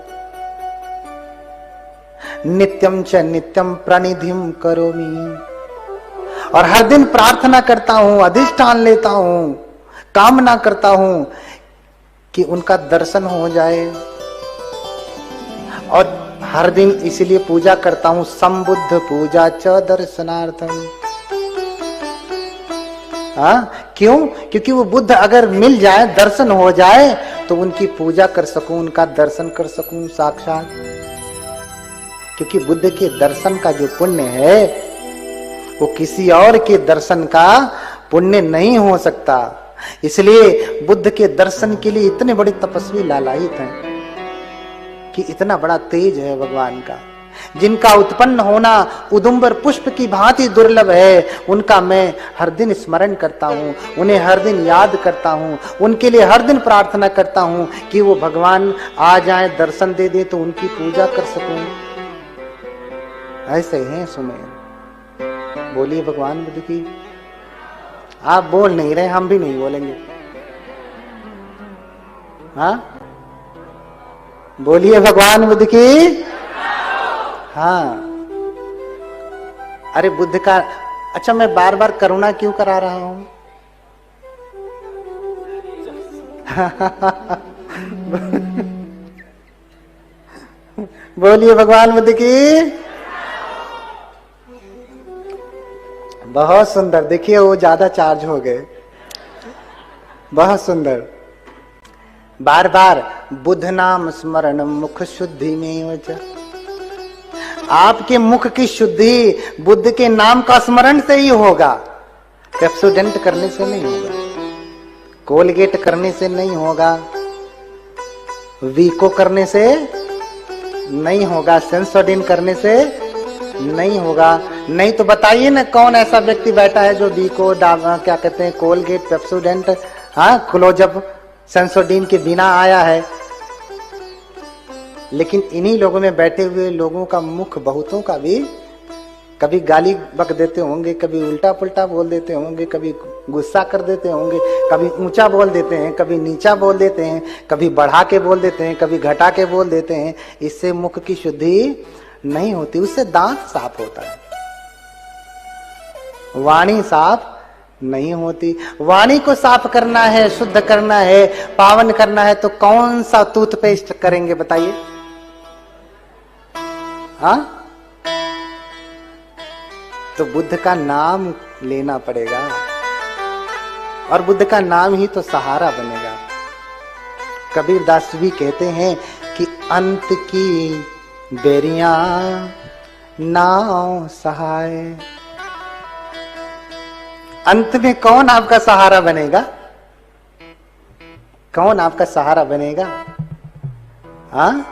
S1: नित्यम च नित्यम प्रणिधिं करोमि और हर दिन प्रार्थना करता हूं अधिष्ठान लेता हूं कामना करता हूं कि उनका दर्शन हो जाए और हर दिन इसलिए पूजा करता हूं संबुद्ध पूजा च दर्शनार्थम हाँ क्यों क्योंकि वो बुद्ध अगर मिल जाए दर्शन हो जाए तो उनकी पूजा कर सकूं उनका दर्शन कर सकूं साक्षात क्योंकि बुद्ध के दर्शन का जो पुण्य है वो किसी और के दर्शन का पुण्य नहीं हो सकता इसलिए बुद्ध के दर्शन के लिए इतने बड़े तपस्वी लालायित हैं कि इतना बड़ा तेज है भगवान का जिनका उत्पन्न होना उदुम्बर पुष्प की भांति दुर्लभ है उनका मैं हर दिन स्मरण करता हूँ उन्हें हर दिन याद करता हूँ उनके लिए हर दिन प्रार्थना करता हूँ कि वो भगवान आ जाए दर्शन दे दे तो उनकी पूजा कर सकूं ऐसे हैं सुमेर बोलिए भगवान बुद्ध की आप बोल नहीं रहे हम भी नहीं बोलेंगे हाँ बोलिए भगवान बुद्ध की हाँ अरे बुद्ध का अच्छा मैं बार बार करुणा क्यों करा रहा हूं बोलिए भगवान बुद्ध की बहुत सुंदर देखिए वो ज्यादा चार्ज हो गए बहुत सुंदर बार बार बुद्ध नाम स्मरण मुख शुद्धि में आपके मुख की शुद्धि बुद्ध के नाम का स्मरण से ही होगा पेप्सोडेंट करने से नहीं होगा कोलगेट करने से नहीं होगा वीको करने से नहीं होगा सेंसोडिन करने से नहीं होगा नहीं तो बताइए ना कौन ऐसा व्यक्ति बैठा है जो वीको क्या कहते हैं कोलगेट पेप्सोडेंट हाँ क्लोजअप सेंसोडीन के बिना आया है लेकिन इन्हीं लोगों में बैठे हुए लोगों का मुख बहुतों का भी कभी गाली बक देते होंगे कभी उल्टा पुल्टा बोल देते होंगे कभी गुस्सा कर देते होंगे कभी ऊंचा बोल देते हैं कभी नीचा बोल देते हैं कभी बढ़ा के बोल देते हैं कभी घटा के बोल देते हैं इससे मुख की शुद्धि नहीं होती उससे दांत साफ होता है वाणी साफ नहीं होती। वाणी को साफ करना है, शुद्ध करना है, पावन करना है, तो कौन सा टूथपेस्ट करेंगे बताइए? हाँ, तो बुद्ध का नाम लेना पड़ेगा, और बुद्ध का नाम ही तो सहारा बनेगा। कबीर दास भी कहते हैं कि अंत की बेरियां नाव सहाय। अंत में कौन आपका सहारा बनेगा? कौन आपका सहारा बनेगा? हाँ,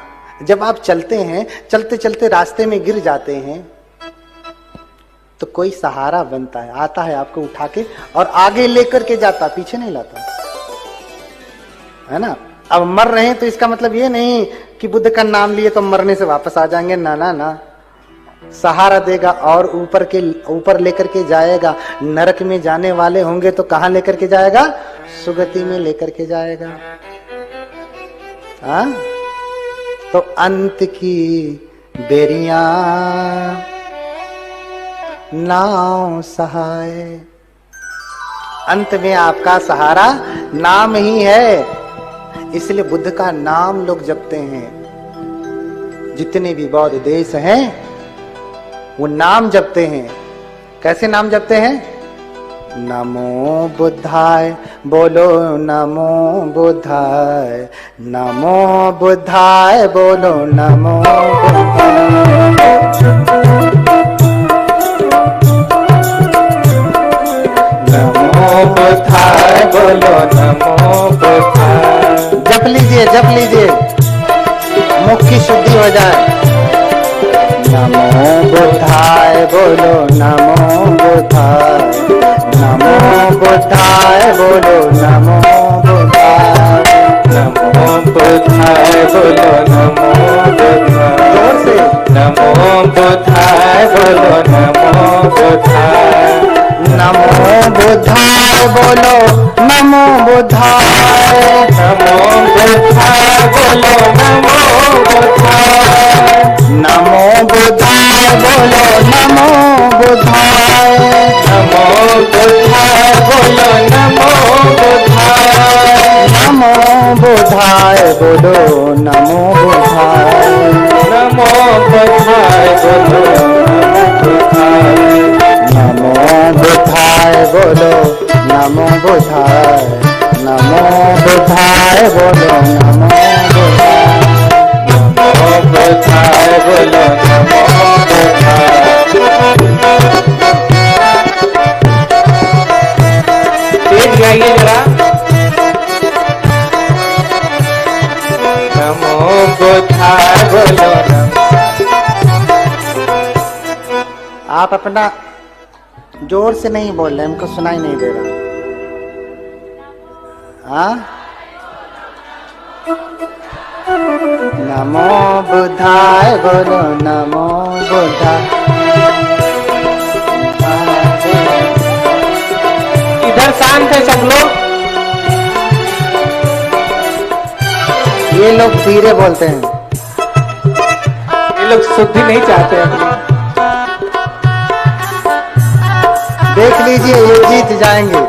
S1: जब आप चलते हैं, चलते चलते रास्ते में गिर जाते हैं, तो कोई सहारा बनता है, आता है आपको उठा के और आगे लेकर के जाता, पीछे नहीं लाता, है ना। अब मर रहे हैं तो इसका मतलब ये नहीं कि बुद्ध का नाम लिए तो मरने से वापस आ जाएंगे, ना ना ना। सहारा देगा और ऊपर लेकर के जाएगा। नरक में जाने वाले होंगे तो कहां लेकर के जाएगा? सुगति में लेकर के जाएगा। हाँ, तो अंत की बेरियां नाव सहाय। अंत में आपका सहारा नाम ही है, इसलिए बुद्ध का नाम लोग जपते हैं। जितने भी बौद्ध देश हैं वो नाम जपते हैं। कैसे नाम जपते हैं? नमो बुद्धाय, बोलो नमो बुद्धाय, नमो बुद्धाय, बोलो नमो बुद्धाय।
S2: नमो बुद्धाय, बोलो नमो बुद्धाय।
S1: जप लीजिए, जप लीजिए, मुख की शुद्धि हो जाए। नमो बुद्धाय, बोलो नमो बुद्धाय, नमो बुद्धाय, बोलो नमो बुद्धाय,
S2: नमो बुद्धाय, बोलो नमो बुद्धाय।
S1: जोर से
S2: नमो बुद्धाय, बोलो नमो बुद्धाय।
S1: नमो बुद्धाय, बोलो नमो बुद्धाय,
S2: नमो बुद्धाय, बोलो नमो बुद्धाय।
S1: नमो बुद्धाय, बोलो नमो बुद्धाय,
S2: नमो बुद्धाय, बोलो नमो बुद्धाय।
S1: नमो बुद्धाय, बोलो नमो बुद्धाय,
S2: नमो बुद्धाय, बोलो नमो बुद्धाय।
S1: नमो बुद्धाय, बोलो नमो बुद्धाय, नमो बुद्धाय, बोलो नमो बुद्धाय,
S2: नमो बुद्धाय, बोलो नमो बुद्धाय। तेज गाइए जरा। नमो बुद्धाय, बोलो नमो।
S1: आप अपना जोर से नहीं बोल रहे, हमको सुनाई नहीं दे रहा। हाँ, नमो बुद्धाय, बोलो नमो बुद्धाय।
S2: इधर शांत है सब लोग।
S1: ये लोग धीरे बोलते हैं।
S2: ये लोग शुद्धि नहीं चाहते अपनी।
S1: देख लीजिए, ये जीत जाएंगे।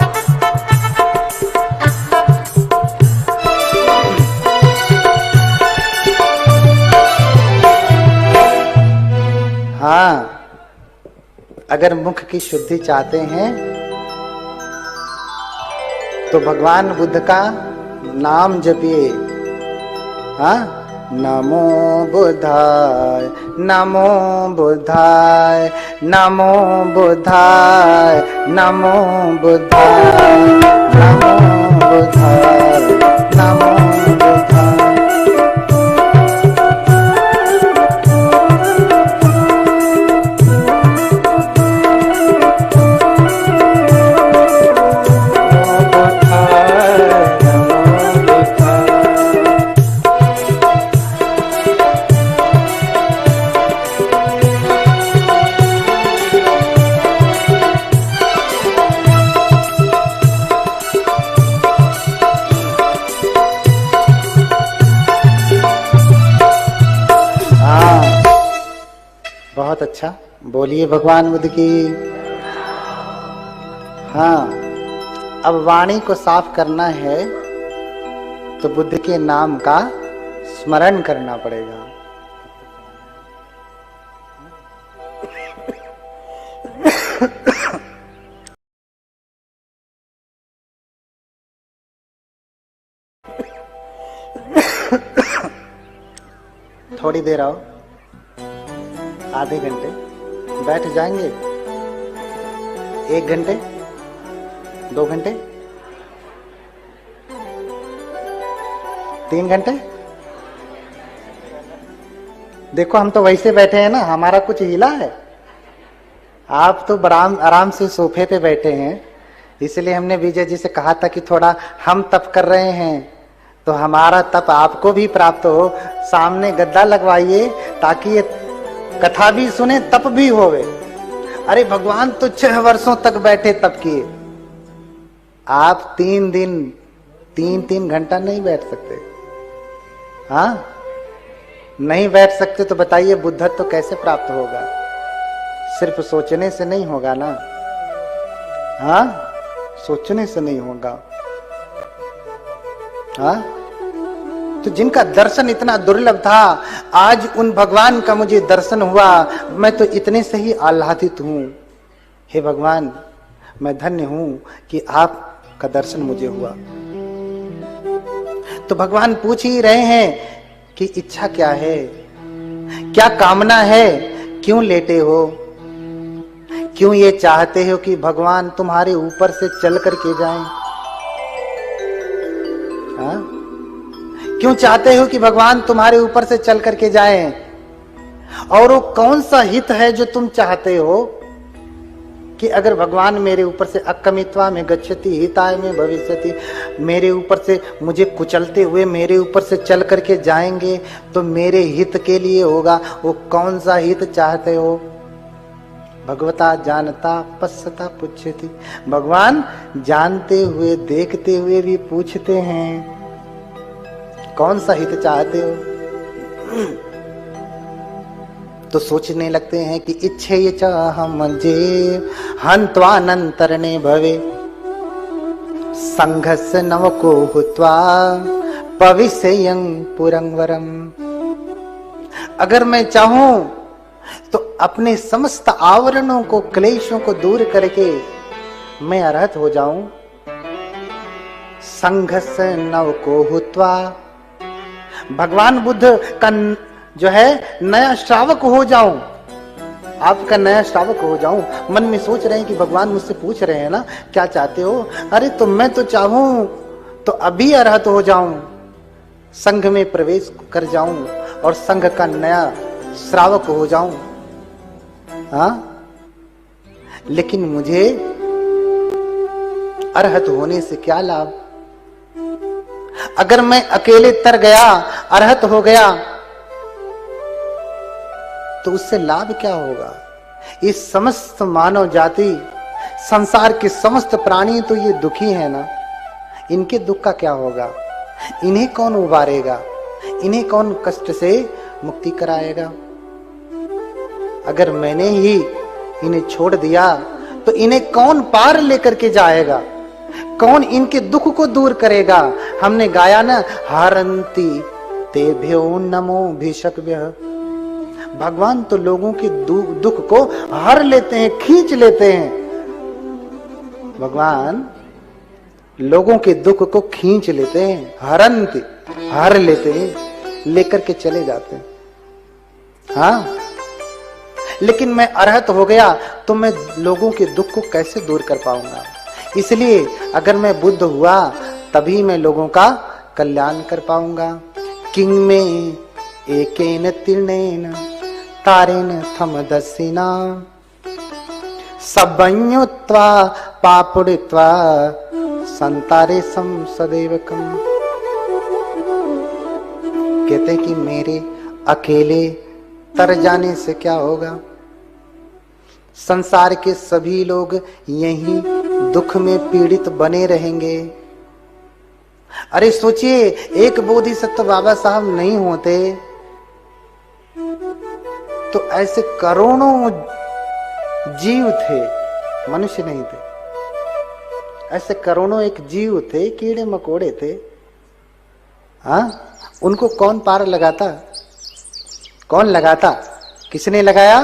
S1: हाँ, अगर मुख की शुद्धि चाहते हैं तो भगवान बुद्ध का नाम जपिए। हाँ, नमो बुद्धाय, नमो बुद्धाय, नमो बुद्धाय, नमो बुद्धाय, नमो बुद्धाय, नमो बुद्धाय। हाँ, बहुत अच्छा, बोलिए भगवान बुद्ध की। हाँ, अब वाणी को साफ करना है तो बुद्ध के नाम का स्मरण करना पड़ेगा। थोड़ी देर आओ, आधे घंटे बैठ जाएंगे, 1 घंटे 2 घंटे 3 घंटे। देखो हम तो वैसे बैठे हैं ना, हमारा कुछ हिला है। आप तो आराम से सोफे पे बैठे हैं, इसलिए हमने विजय जी से कहा था कि थोड़ा हम तप कर रहे हैं तो हमारा तप आपको भी प्राप्त हो। सामने गद्दा लगवाइए ताकि ये कथा भी सुने, तप भी होवे। अरे भगवान तो 6 वर्षों तक बैठे तप किए, आप 3 दिन 3 घंटा नहीं बैठ सकते। हाँ, नहीं बैठ सकते तो बताइए बुद्धत्व तो कैसे प्राप्त होगा? सिर्फ सोचने से नहीं होगा ना। हाँ, सोचने से नहीं होगा। हाँ, तो जिनका दर्शन इतना दुर्लभ था, आज उन भगवान का मुझे दर्शन हुआ, मैं तो इतने से ही आह्लादित हूं। हे भगवान, मैं धन्य हूं कि आपका दर्शन मुझे हुआ। तो भगवान पूछ ही रहे हैं कि इच्छा क्या है, क्या कामना है, क्यों लेटे हो, क्यों ये चाहते हो कि भगवान तुम्हारे ऊपर से चल करके जाएं? हाँ? क्यों चाहते हो कि भगवान तुम्हारे ऊपर से चल करके जाएं? और वो कौन सा हित है जो तुम चाहते हो कि अगर भगवान मेरे ऊपर से अकमित्वा में गच्छति हिताय में भविष्यति, मेरे ऊपर से मुझे कुचलते हुए मेरे ऊपर से चल करके जाएंगे तो मेरे हित के लिए होगा। वो कौन सा हित चाहते हो? भगवता जानता पश्यता पुच्छति, भगवान जानते हुए देखते हुए भी पूछते हैं कौन सा हित चाहते हो। तो सोचने लगते हैं कि इच्छे ये चाहम जे हन्त्वानंतरणे भवे संघस नवको हुत्वा पविसेयं पुरंवरम। अगर मैं चाहूं तो अपने समस्त आवरणों को, क्लेशों को दूर करके मैं अरहत हो जाऊं। संघस नवको हुत्वा, भगवान बुद्ध का जो है नया श्रावक हो जाऊं, आपका नया श्रावक हो जाऊं। मन में सोच रहे हैं कि भगवान मुझसे पूछ रहे हैं ना क्या चाहते हो? अरे तो मैं तो चाहूं तो अभी अरहत हो जाऊं, संघ में प्रवेश कर जाऊं और संघ का नया श्रावक हो जाऊं। हाँ, लेकिन मुझे अरहत होने से क्या लाभ? अगर मैं अकेले तर गया, अरहत हो गया, तो उससे लाभ क्या होगा? इस समस्त मानव जाति, संसार के समस्त प्राणी तो ये दुखी है ना, इनके दुख का क्या होगा? इन्हें कौन उबारेगा? इन्हें कौन कष्ट से मुक्ति कराएगा? अगर मैंने ही इन्हें छोड़ दिया तो इन्हें कौन पार लेकर के जाएगा? कौन इनके दुख को दूर करेगा? हमने गाया ना, हरंती तेभ्यो नमो भिषक्भ्यः। भगवान तो लोगों के दुख को हर लेते हैं, खींच लेते हैं। भगवान लोगों के दुख को खींच लेते हैं, हरंती, हर लेते हैं, लेकर के चले जाते हैं। हाँ, लेकिन मैं अरहत हो गया तो मैं लोगों के दुख को कैसे दूर कर पाऊंगा? इसलिए अगर मैं बुद्ध हुआ तभी मैं लोगों का कल्याण कर पाऊंगा। किंग में एकेन तीर्णेन तारेन थमदसिना सबन्युत्वा पापुड़ित्वा संतारे सम सदैवकम। कहते कि मेरे अकेले तर जाने से क्या होगा? संसार के सभी लोग यही दुख में पीड़ित बने रहेंगे। अरे सोचिए, एक बोधिसत्व बाबा साहब नहीं होते तो ऐसे करोड़ों जीव थे, मनुष्य नहीं थे। ऐसे करोड़ों एक जीव थे, कीड़े मकोड़े थे, हाँ, उनको कौन पार लगाता? कौन लगाता? किसने लगाया?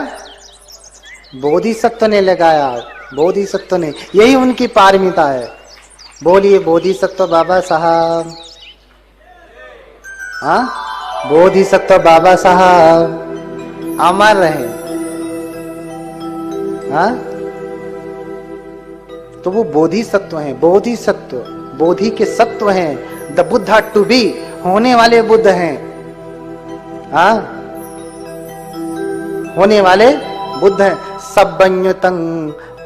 S1: बोधिसत्व ने लगाया, बोधिसत्व ने, यही उनकी पारमिता है। बोलिए बोधिसत्व बाबा साहब, हाँ, बोधिसत्व बाबा साहब अमर रहे, हाँ। तो वो बोधिसत्व हैं, बोधिसत्व, बोधि के सत्व हैं, द बुद्धा टू बी, होने वाले बुद्ध हैं, हाँ, होने वाले बुद्ध हैं। सब्बन्युतं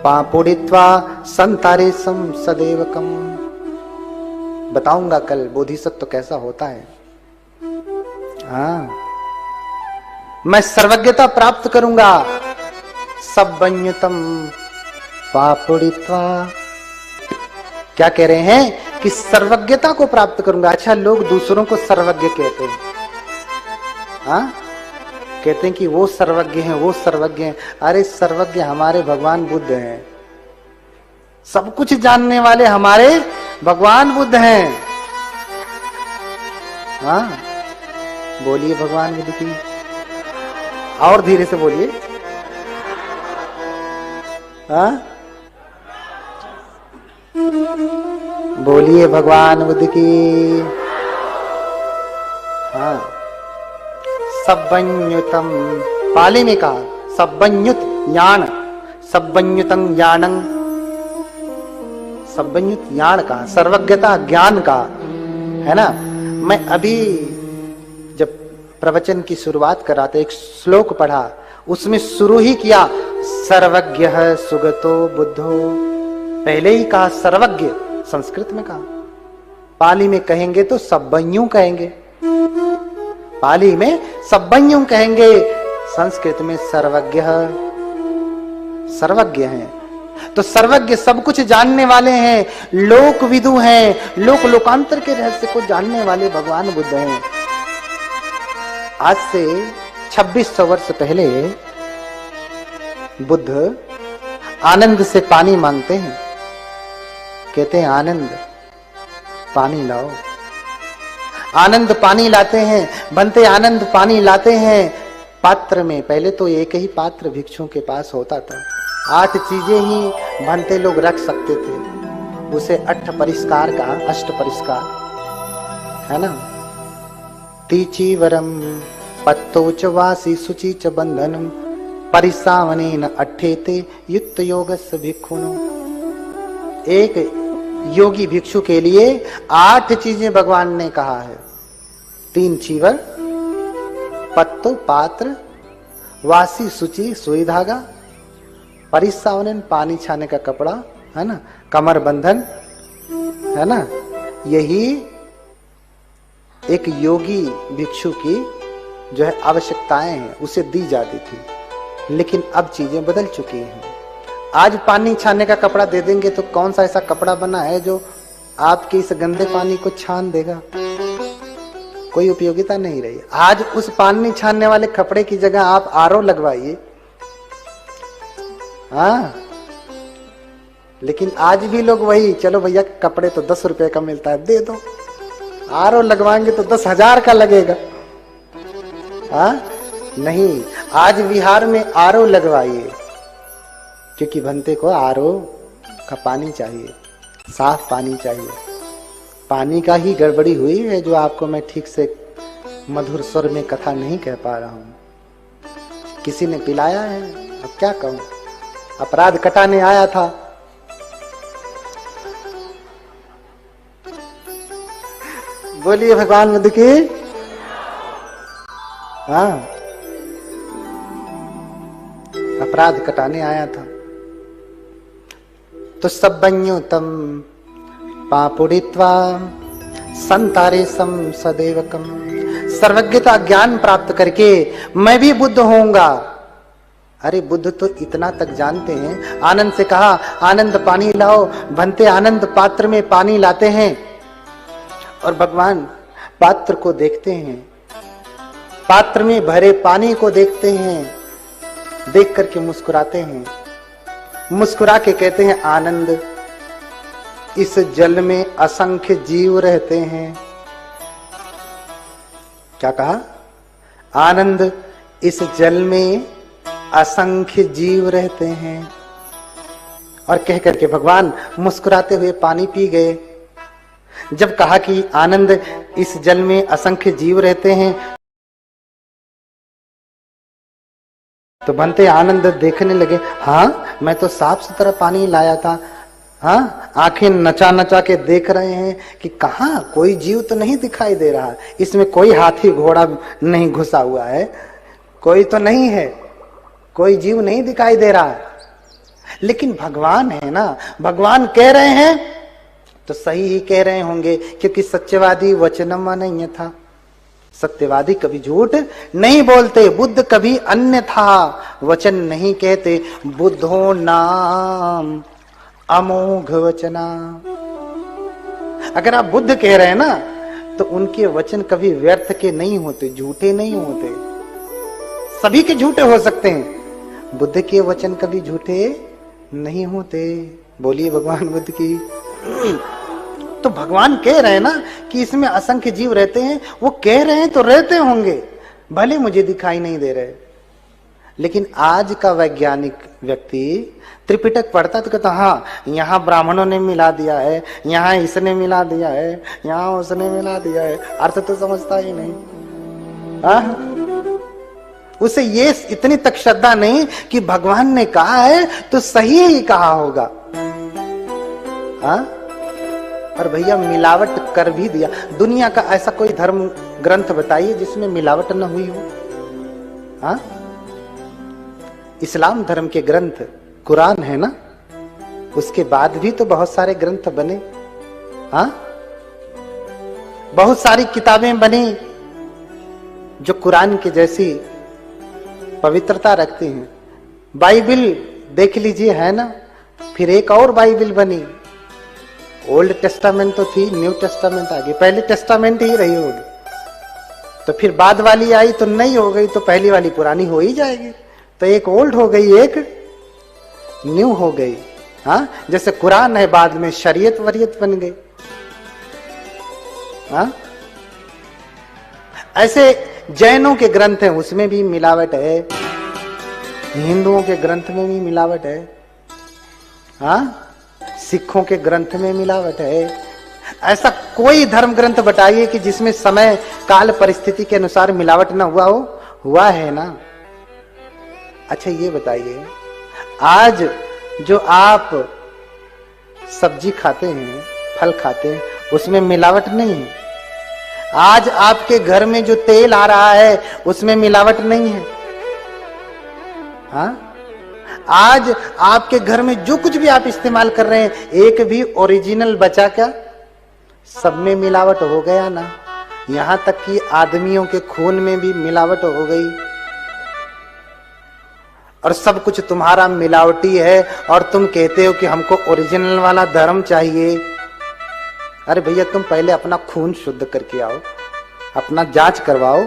S1: पापुड़ित्वा संतारे सम सदेवकम। बताऊंगा कल बोधिसत्व कैसा होता है, हाँ। मैं सर्वज्ञता प्राप्त करूंगा, सब्बन्युतम पापुड़ित्वा। क्या कह रहे हैं कि सर्वज्ञता को प्राप्त करूंगा। अच्छा, लोग दूसरों को सर्वज्ञ कहते हैं, हाँ, कहते हैं कि वो सर्वज्ञ हैं, वो सर्वज्ञ हैं। अरे सर्वज्ञ हमारे भगवान बुद्ध हैं, सब कुछ जानने वाले हमारे भगवान बुद्ध हैं, हाँ। बोलिए भगवान बुद्ध की, और धीरे से बोलिए, हाँ, बोलिए भगवान बुद्ध की, हाँ। सब्बन्युतम, पाली में कहा सब्बन्युत ज्ञान, सब्बन्युतम ज्ञानं, सब्बन्युत ज्ञान का, सर्वज्ञता ज्ञान का, है ना। मैं अभी जब प्रवचन की शुरुआत कर रहा था, एक श्लोक पढ़ा, उसमें शुरू ही किया सर्वज्ञ सुगतो बुद्धो। पहले ही कहा सर्वज्ञ, संस्कृत में कहा, पाली में कहेंगे तो सब्बन्यु कहेंगे, पाली में सब्बन्यु कहेंगे, संस्कृत में सर्वज्ञ, सर्वज्ञ हैं। तो सर्वज्ञ सब कुछ जानने वाले हैं, लोक विदु हैं, लोक लोकांतर के रहस्य को जानने वाले भगवान बुद्ध हैं। आज से 2600 वर्ष पहले बुद्ध आनंद से पानी मांगते हैं, कहते हैं आनंद पानी लाओ। आनंद पानी लाते हैं, बनते आनंद पानी लाते हैं पात्र में। पहले तो एक ही पात्र भिक्षुओं के पास होता था, 8 चीजें ही बनते लोग रख सकते थे, उसे 8 परिष्कार कहा, अष्ट परिष्कार, है ना। तीची वरम पत्तो च वासी शुचि च बंधनम परिसावनेन अट्ठेते युक्त योगस्य भिक्षुनो। एक योगी भिक्षु के लिए 8 चीजें भगवान ने कहा है। 3 चीवर, पत्तो पात्र, वासी शुचि सुई धागा, परिसावनेन पानी छाने का कपड़ा, है ना, कमर बंधन, है ना। यही एक योगी भिक्षु की जो है आवश्यकताएं हैं, उसे दी जाती थी। लेकिन अब चीजें बदल चुकी हैं। आज पानी छाने का कपड़ा दे देंगे तो कौन सा ऐसा कपड़ा बना है जो आपके इस गंदे पानी को छान देगा? कोई उपयोगिता नहीं रही। आज उस पानी छानने वाले कपड़े की जगह आप आरओ लगवाइए, हाँ। लेकिन आज भी लोग वही, चलो भैया कपड़े तो 10 रुपए का मिलता है, दे दो। आरओ लगवाएंगे तो 10,000 का लगेगा, हाँ। नहीं, आज बिहार में आरओ लगवाइए, क्योंकि बनते को आरओ का पानी चाहिए, साफ पानी चाहिए। पानी का ही गड़बड़ी हुई है जो आपको मैं ठीक से मधुर स्वर में कथा नहीं कह पा रहा हूं। किसी ने पिलाया है, अब क्या कहूं। अपराध कटाने आया था, बोलिए भगवान बुद्ध की, हाँ। अपराध कटाने आया था। तो सब्बन्युतम पापुड़ित्वा संतारे सम सदेवकम। सर्वज्ञता ज्ञान प्राप्त करके मैं भी बुद्ध होऊंगा। अरे बुद्ध तो इतना तक जानते हैं। आनंद से कहा आनंद पानी लाओ, बनते आनंद पात्र में पानी लाते हैं और भगवान पात्र को देखते हैं, पात्र में भरे पानी को देखते हैं, देख करके मुस्कुराते हैं, मुस्कुरा के कहते हैं आनंद, इस जल में असंख्य जीव रहते हैं। क्या कहा? आनंद, इस जल में असंख्य जीव रहते हैं। और कह करके भगवान मुस्कुराते हुए पानी पी गए। जब कहा कि आनंद, इस जल में असंख्य जीव रहते हैं, तो बनते आनंद देखने लगे, हाँ मैं तो साफ सुथरा पानी लाया था। हाँ, आंखें नचा नचा के देख रहे हैं कि कहाँ कोई जीव तो नहीं दिखाई दे रहा, इसमें कोई हाथी घोड़ा नहीं घुसा हुआ है, कोई तो नहीं है, कोई जीव नहीं दिखाई दे रहा है। लेकिन भगवान है ना, भगवान कह रहे हैं तो सही ही कह रहे होंगे, क्योंकि सत्यवादी वचनम नहीं था। सत्यवादी कभी झूठ नहीं बोलते, बुद्ध कभी अन्यथा वचन नहीं कहते। बुद्धो नाम अमोघ वचना। अगर आप बुद्ध कह रहे हैं ना, तो उनके वचन कभी व्यर्थ के नहीं होते, झूठे नहीं होते। सभी के झूठे हो सकते हैं, बुद्ध के वचन कभी झूठे नहीं होते। बोलिए भगवान बुद्ध की। तो भगवान कह रहे हैं ना कि इसमें असंख्य जीव रहते हैं, वो कह रहे हैं तो रहते होंगे, भले मुझे दिखाई नहीं दे रहे। लेकिन आज का वैज्ञानिक व्यक्ति त्रिपिटक पढ़ता तो कहता, हाँ यहाँ ब्राह्मणों ने मिला दिया है, यहाँ इसने मिला दिया है, यहाँ उसने मिला दिया है, अर्थ तो समझता ही नहीं। उसे ये इतनी तक श्रद्धा नहीं कि भगवान ने कहा है तो सही ही कहा होगा। हाँ, और भैया मिलावट कर भी दिया। दुनिया का ऐसा कोई धर्म ग्रंथ बताइए जिसमें मिलावट न हुई हो। हाँ, इस्लाम धर्म के ग्रंथ कुरान है ना, उसके बाद भी तो बहुत सारे ग्रंथ बने। हाँ, बहुत सारी किताबें बनी जो कुरान के जैसी पवित्रता रखती हैं। बाइबिल देख लीजिए, है ना, फिर एक और बाइबिल बनी। ओल्ड टेस्टामेंट तो थी, न्यू टेस्टामेंट आ गई, पहले टेस्टामेंट ही रही होगी, तो फिर बाद वाली आई तो नई हो गई, तो पहली वाली पुरानी हो ही जाएगी। तो एक ओल्ड हो गई, एक न्यू हो गई। हाँ, जैसे कुरान है, बाद में शरीयत वरीयत बन गई। हाँ, ऐसे जैनों के ग्रंथ हैं, उसमें भी मिलावट है, हिंदुओं के ग्रंथ में भी मिलावट है। हाँ, सिखों के ग्रंथ में मिलावट है। ऐसा कोई धर्म ग्रंथ बताइए कि जिसमें समय काल परिस्थिति के अनुसार मिलावट ना हुआ हो। हुआ है ना। अच्छा ये बताइए, आज जो आप सब्जी खाते हैं, फल खाते हैं, उसमें मिलावट नहीं है। आज आपके घर में जो तेल आ रहा है उसमें मिलावट नहीं है। हाँ, आज आपके घर में जो कुछ भी आप इस्तेमाल कर रहे हैं, एक भी ओरिजिनल बचा क्या? सब में मिलावट हो गया ना। यहां तक कि आदमियों के खून में भी मिलावट हो गई, और सब कुछ तुम्हारा मिलावटी है, और तुम कहते हो कि हमको ओरिजिनल वाला धर्म चाहिए। अरे भैया, तुम पहले अपना खून शुद्ध करके आओ, अपना जांच करवाओ।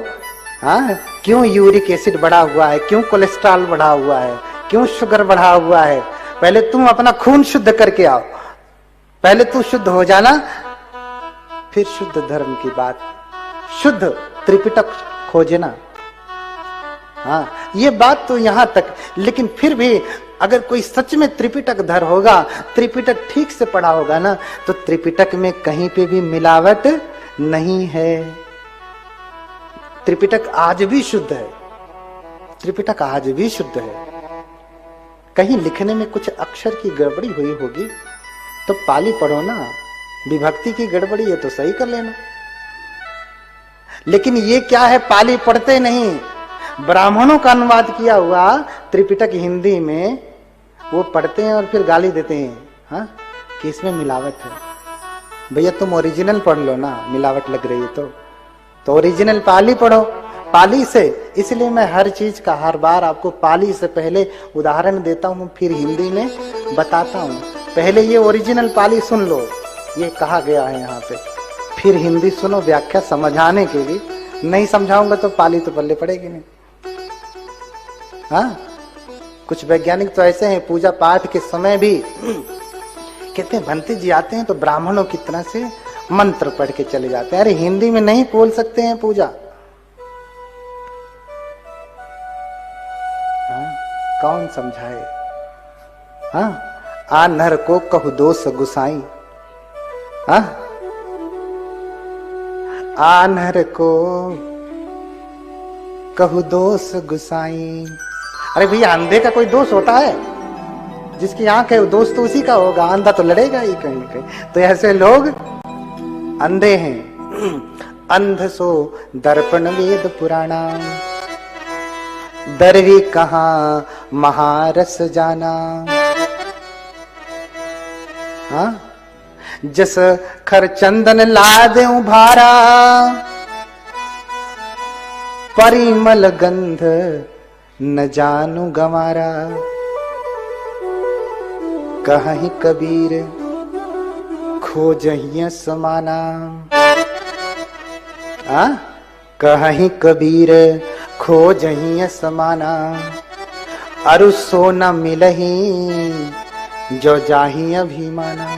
S1: हाँ, क्यों यूरिक एसिड बढ़ा हुआ है, क्यों कोलेस्ट्रॉल बढ़ा हुआ है, क्यों शुगर बढ़ा हुआ है? पहले तुम अपना खून शुद्ध करके आओ, पहले तू शुद्ध हो जाना, फिर शुद्ध धर्म की बात, शुद्ध त्रिपिटक खोजना। हाँ, ये बात तो यहां तक। लेकिन फिर भी अगर कोई सच में त्रिपिटक धर होगा, त्रिपिटक ठीक से पढ़ा होगा ना, तो त्रिपिटक में कहीं पे भी मिलावट नहीं है। त्रिपिटक आज भी शुद्ध है, त्रिपिटक आज भी शुद्ध है। कहीं लिखने में कुछ अक्षर की गड़बड़ी हुई होगी तो पाली पढ़ो ना, विभक्ति की गड़बड़ी है तो सही कर लेना। लेकिन ये क्या है, पाली पढ़ते नहीं, ब्राह्मणों का अनुवाद किया हुआ त्रिपिटक हिंदी में वो पढ़ते हैं और फिर गाली देते हैं। हाँ, कि इसमें मिलावट है। भैया तुम ओरिजिनल पढ़ लो ना, मिलावट लग रही है तो ओरिजिनल पाली पढ़ो, पाली से। इसलिए मैं हर चीज का हर बार आपको पाली से पहले उदाहरण देता हूं, फिर हिंदी में बताता हूं। पहले ये ओरिजिनल पाली सुन लो, ये कहा गया है यहाँ पे, फिर हिंदी सुनो व्याख्या समझाने के लिए। नहीं समझाऊंगा तो पाली तो पल्ले पड़ेगी नहीं। हाँ, कुछ वैज्ञानिक तो ऐसे हैं, पूजा पाठ के समय भी कहते हैं भंते जी आते हैं तो ब्राह्मणों की तरह से मंत्र पढ़ के चले जाते हैं। अरे हिंदी में नहीं बोल सकते हैं पूजा? हाँ? कौन समझाए? हाँ? आ नर को कहु दोष गुसाई। हाँ? आ नर को कहु दोष गुसाई। अरे भैया अंधे का कोई दोष होता है? जिसकी आंख है वो दोष तो उसी का होगा, अंधा तो लड़ेगा ही कहीं ना कहीं। तो ऐसे लोग अंधे हैं। अंध सो दर्पण वेद पुराणा, दरवी कहाँ महारस जाना। हाँ? जस खर चंदन ला देऊं भारा, परिमल गंध न जानू गंवारा। कहीं कबीर खोजहिया समाना। कहीं कबीर खोजहिया समाना, अरु सो न मिलही जो जाही अभिमाना।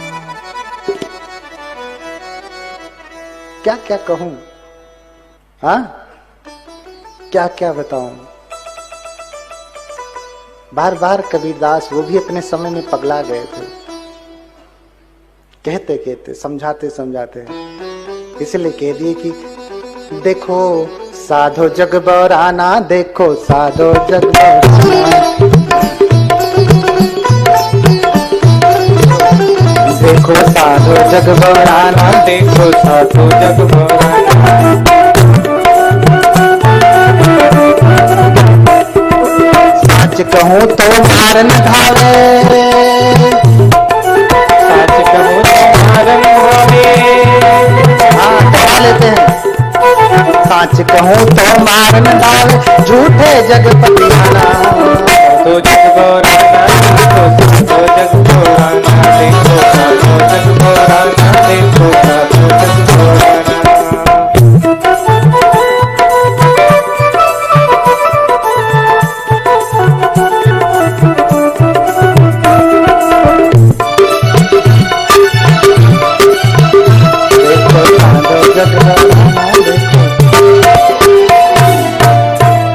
S1: क्या क्या कहूं? हाँ? क्या क्या बताऊं? बार बार कबीरदास वो भी अपने समय में पगला गए थे, कहते कहते समझाते समझाते, इसलिए कह दिए कि देखो साधो जग बौराना, देखो साधो जग बौराना, देखो साधो जग बौराना, देखो साधो जग बौराना। सच कहूं तो मार न धावे, सच कहूं तो मार न धावे। हाँ कहा लेते हैं, सच कहूं तो मार न धावे, झूठे जग पतियाना। तो जग बौराना, देखो जग बौराना, देखो जग बौराना, देखो जग बौराना।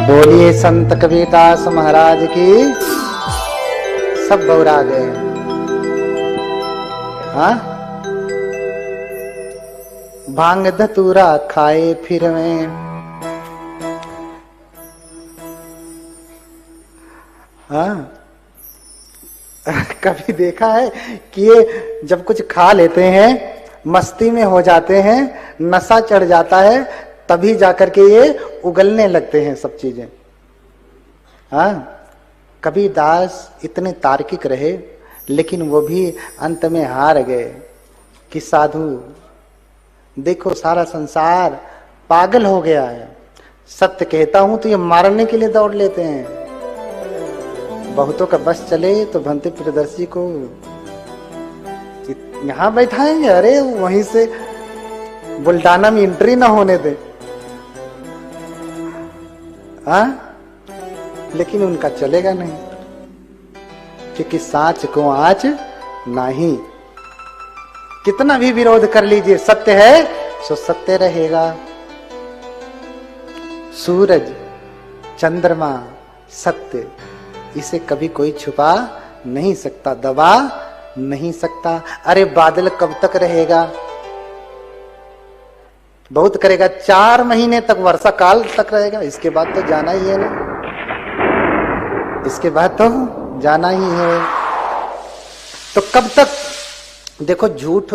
S1: बोलिए संत कबीरदास महाराज की। सब बौरा गए। हाँ? भांग धतूरा खाए फिर में, हाँ? कभी देखा है कि ये जब कुछ खा लेते हैं, मस्ती में हो जाते हैं, नशा चढ़ जाता है, तभी जाकर के ये उगलने लगते हैं सब चीजें। हाँ? कबीरदास इतने तार्किक रहे, लेकिन वो भी अंत में हार गए कि साधु देखो सारा संसार पागल हो गया है, सत्य कहता हूं तो ये मारने के लिए दौड़ लेते हैं। बहुतों का बस चले तो भंते प्रियदर्शी को यहां बैठाएंगे, अरे वहीं से बुल्डाना में एंट्री ना होने दे। हाँ? लेकिन उनका चलेगा नहीं, क्योंकि साच को आँच नहीं। कितना भी विरोध कर लीजिए, सत्य है सो सत्य रहेगा। सूरज चंद्रमा सत्य, इसे कभी कोई छुपा नहीं सकता, दबा नहीं सकता। अरे बादल कब तक रहेगा? बहुत करेगा, 4 महीने तक वर्षा काल तक रहेगा, इसके बाद तो जाना ही है ना, इसके बाद तो जाना ही है। तो कब तक? देखो झूठ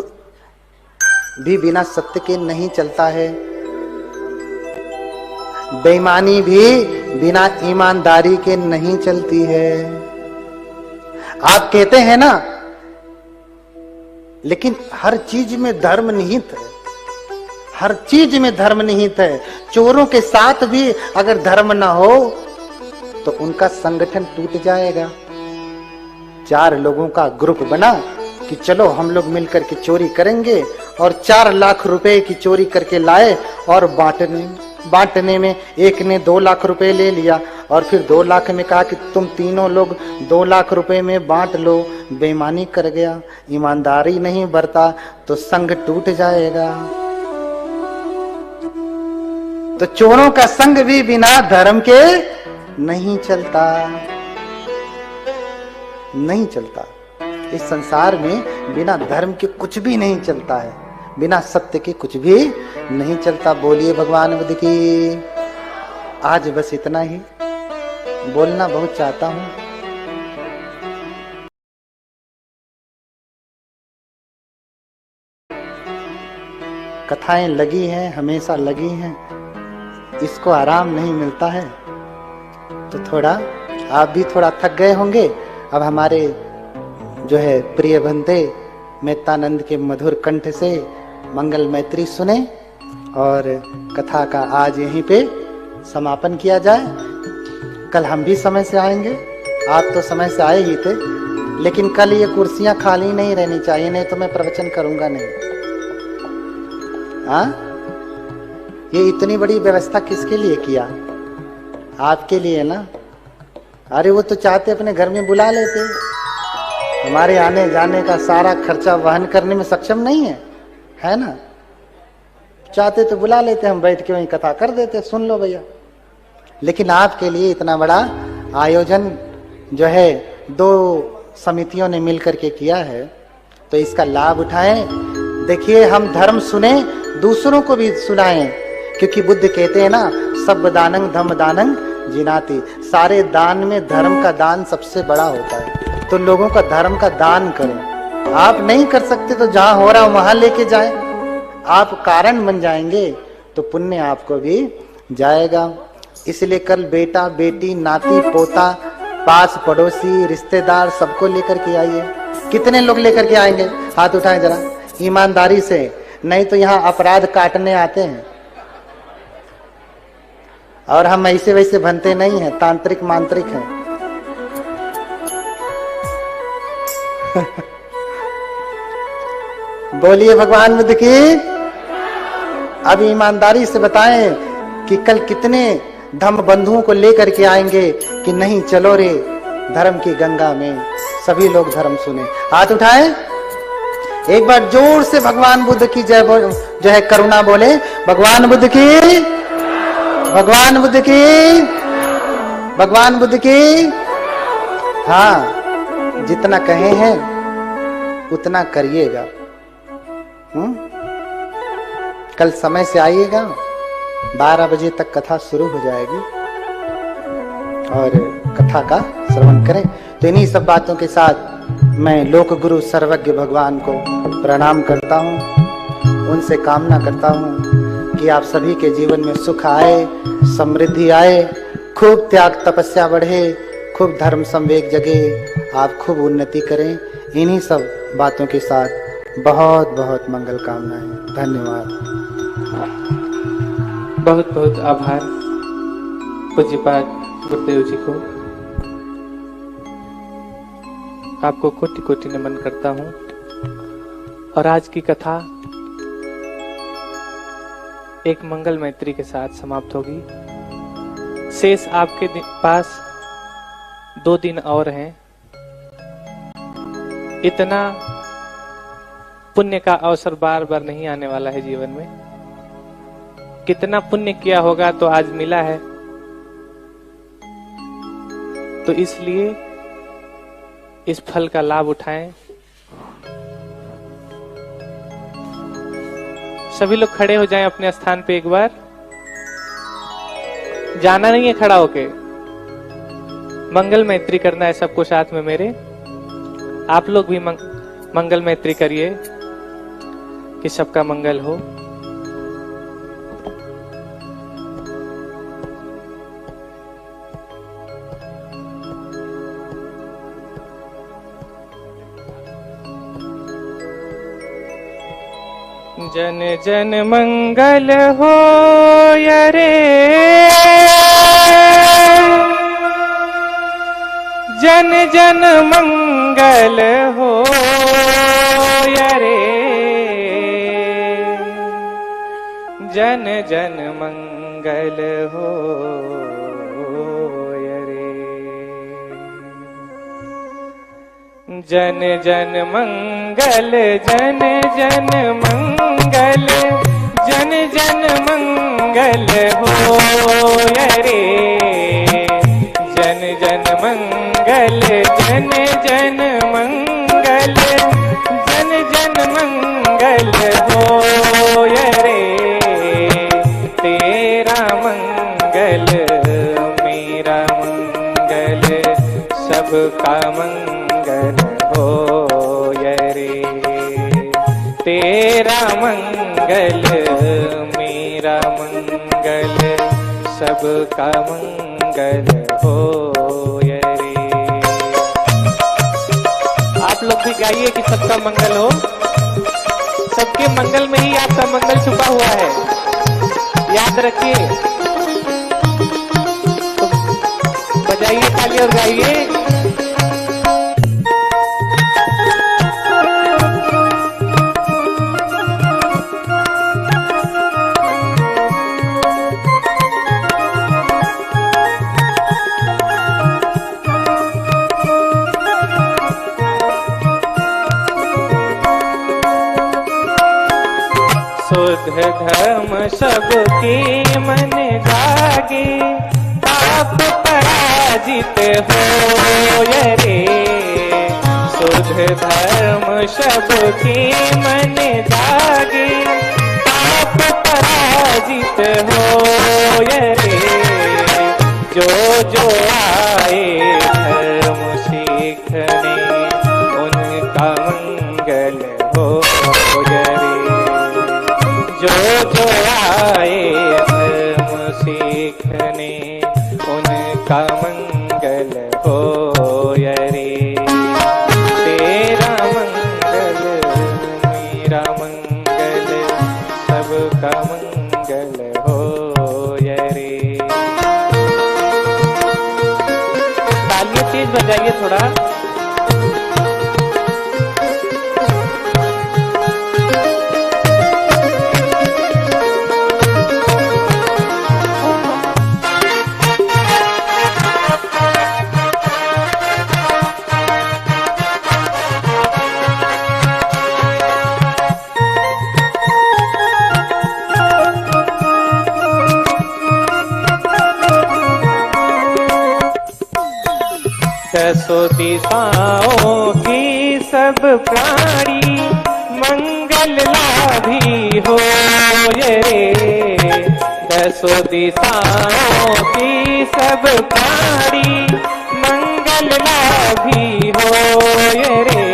S1: भी बिना सत्य के नहीं चलता है, बेईमानी भी बिना ईमानदारी के नहीं चलती है। आप कहते हैं ना, लेकिन हर चीज में धर्म निहित है, हर चीज में धर्म निहित है। चोरों के साथ भी अगर धर्म ना हो तो उनका संगठन टूट जाएगा। 4 लोगों का ग्रुप बना कि चलो हम लोग मिलकर के चोरी करेंगे, और 4 लाख रुपए की चोरी करके लाए, और बांटने में एक ने 2 लाख रुपए ले लिया, और फिर 2 लाख में कहा कि तुम तीनों लोग 2 लाख रुपए में बांट लो। बेईमानी कर गया, ईमानदारी नहीं बरता तो संग टूट जाएगा। तो चोरों का संग भी बिना धर्म के नहीं चलता, नहीं चलता। इस संसार में बिना धर्म के कुछ भी नहीं चलता है, बिना सत्य के कुछ भी नहीं चलता। बोलिए भगवान बुद्ध की। आज बस इतना ही, बोलना बहुत चाहता हूं। कथाएं लगी हैं, हमेशा लगी हैं, इसको आराम नहीं मिलता है। तो थोड़ा आप भी थोड़ा थक गए होंगे। अब हमारे जो है प्रिय बंदे मेहतानंद के मधुर कंठ से मंगल मैत्री सुने और कथा का आज यहीं पे समापन किया जाए। कल हम भी समय से आएंगे, आप तो समय से आए ही थे, लेकिन कल ये कुर्सियां खाली नहीं रहनी चाहिए, नहीं तो मैं प्रवचन करूंगा नहीं। हाँ, ये इतनी बड़ी व्यवस्था किसके लिए किया? आपके लिए ना। अरे वो तो चाहते अपने घर में बुला लेते, हमारे आने जाने का सारा खर्चा वहन करने में सक्षम नहीं है ना। चाहते तो बुला लेते, हम बैठ के वहीं कथा कर देते, सुन लो भैया। लेकिन आपके लिए इतना बड़ा आयोजन जो है 2 समितियों ने मिलकर के किया है, तो इसका लाभ उठाएं। देखिए, हम धर्म सुने, दूसरों को भी सुनाएं, क्योंकि बुद्ध कहते हैं ना, सब दानंग धम्म दानंग जिनाति। सारे दान में धर्म का दान सबसे बड़ा होता है, तो लोगों का धर्म का दान करें। आप नहीं कर सकते तो जहां हो रहा वहां लेके जाएं, आप कारण बन जाएंगे तो पुण्य आपको भी जाएगा। इसलिए कल बेटा बेटी नाती पोता पास पड़ोसी रिश्तेदार सबको लेकर के आइए। कितने लोग लेकर के आएंगे? हाथ उठाएं जरा, ईमानदारी से, नहीं तो यहाँ अपराध काटने आते हैं। और हम ऐसे वैसे बनते नहीं हैं, तांत्रिक मांत्रिक हैं। बोलिए भगवान बुद्ध की। अब ईमानदारी से बताएं कि कल कितने धम्म बंधुओं को लेकर के आएंगे कि नहीं चलो रे धर्म की गंगा में, सभी लोग धर्म सुने। हाथ उठाएं, एक बार जोर से भगवान बुद्ध की जय जो है करुणा बोले। भगवान बुद्ध की, भगवान बुद्ध की, भगवान बुद्ध की। हाँ, जितना कहे हैं उतना करिएगा। कल समय से आइएगा, 12 बजे तक कथा शुरू हो जाएगी और कथा का श्रवण करें। तो इन्हीं सब बातों के साथ मैं लोक गुरु सर्वज्ञ भगवान को प्रणाम करता हूँ, उनसे कामना करता हूँ कि आप सभी के जीवन में सुख आए, समृद्धि आए, खूब त्याग तपस्या बढ़े, खूब धर्म संवेग जगे, आप खूब उन्नति करें। इन्हीं सब बातों के साथ बहुत बहुत मंगल कामनाएं। धन्यवाद।
S2: बहुत बहुत आभार पूज्यपाद गुरुदेव जी को। आपको कोटि कोटि नमन करता हूँ। और आज की कथा एक मंगल मैत्री के साथ समाप्त होगी। शेष आपके पास 2 दिन और हैं। इतना पुण्य का अवसर बार बार नहीं आने वाला है जीवन में। कितना पुण्य किया होगा तो आज मिला है, तो इसलिए इस फल का लाभ उठाएं। सभी लोग खड़े हो जाएं अपने स्थान पे। एक बार जाना नहीं है खड़ा होके, मंगल मैत्री करना है सबको साथ में मेरे। आप लोग भी मंगल मैत्री करिए कि सबका मंगल हो। जन जन मंगल हो रे, जन जन मंगल हो रे, जन जन मंगल हो रे, जन जन मंगल जन जन मंगल जन जन मंगल होय रे। जन जन मंगल जन जन मंगल जन जन मंगल होय रे। तेरा मंगल मेरा मंगल सबका मंगल होय रे। तेरा मंगल मेरा मंगल सबका मंगल होय रे। आप लोग भी गाइए कि सबका मंगल हो। सबके मंगल में ही आपका मंगल छुपा हुआ है, याद रखिए। तो बजाइए ताली और गाइए। शुद्ध धर्म सबके मन जागे, पाप पराजित होय रे। शुद्ध धर्म सबके मन जागे, पाप पराजित होय रे। जो जो आए धर्म सीखने उनका मंगल होय रे। जो जो आए धर्म सीखने उनका मंगल होय रे। तेरा मंगल मेरा मंगल सबका मंगल होय रे। तालियां तेज बजाइए थोड़ा। दसों दिशाओं की सब प्राणी मंगल लाभी होय रे। दसों दिशाओं की सब प्राणी मंगल लाभी होय रे।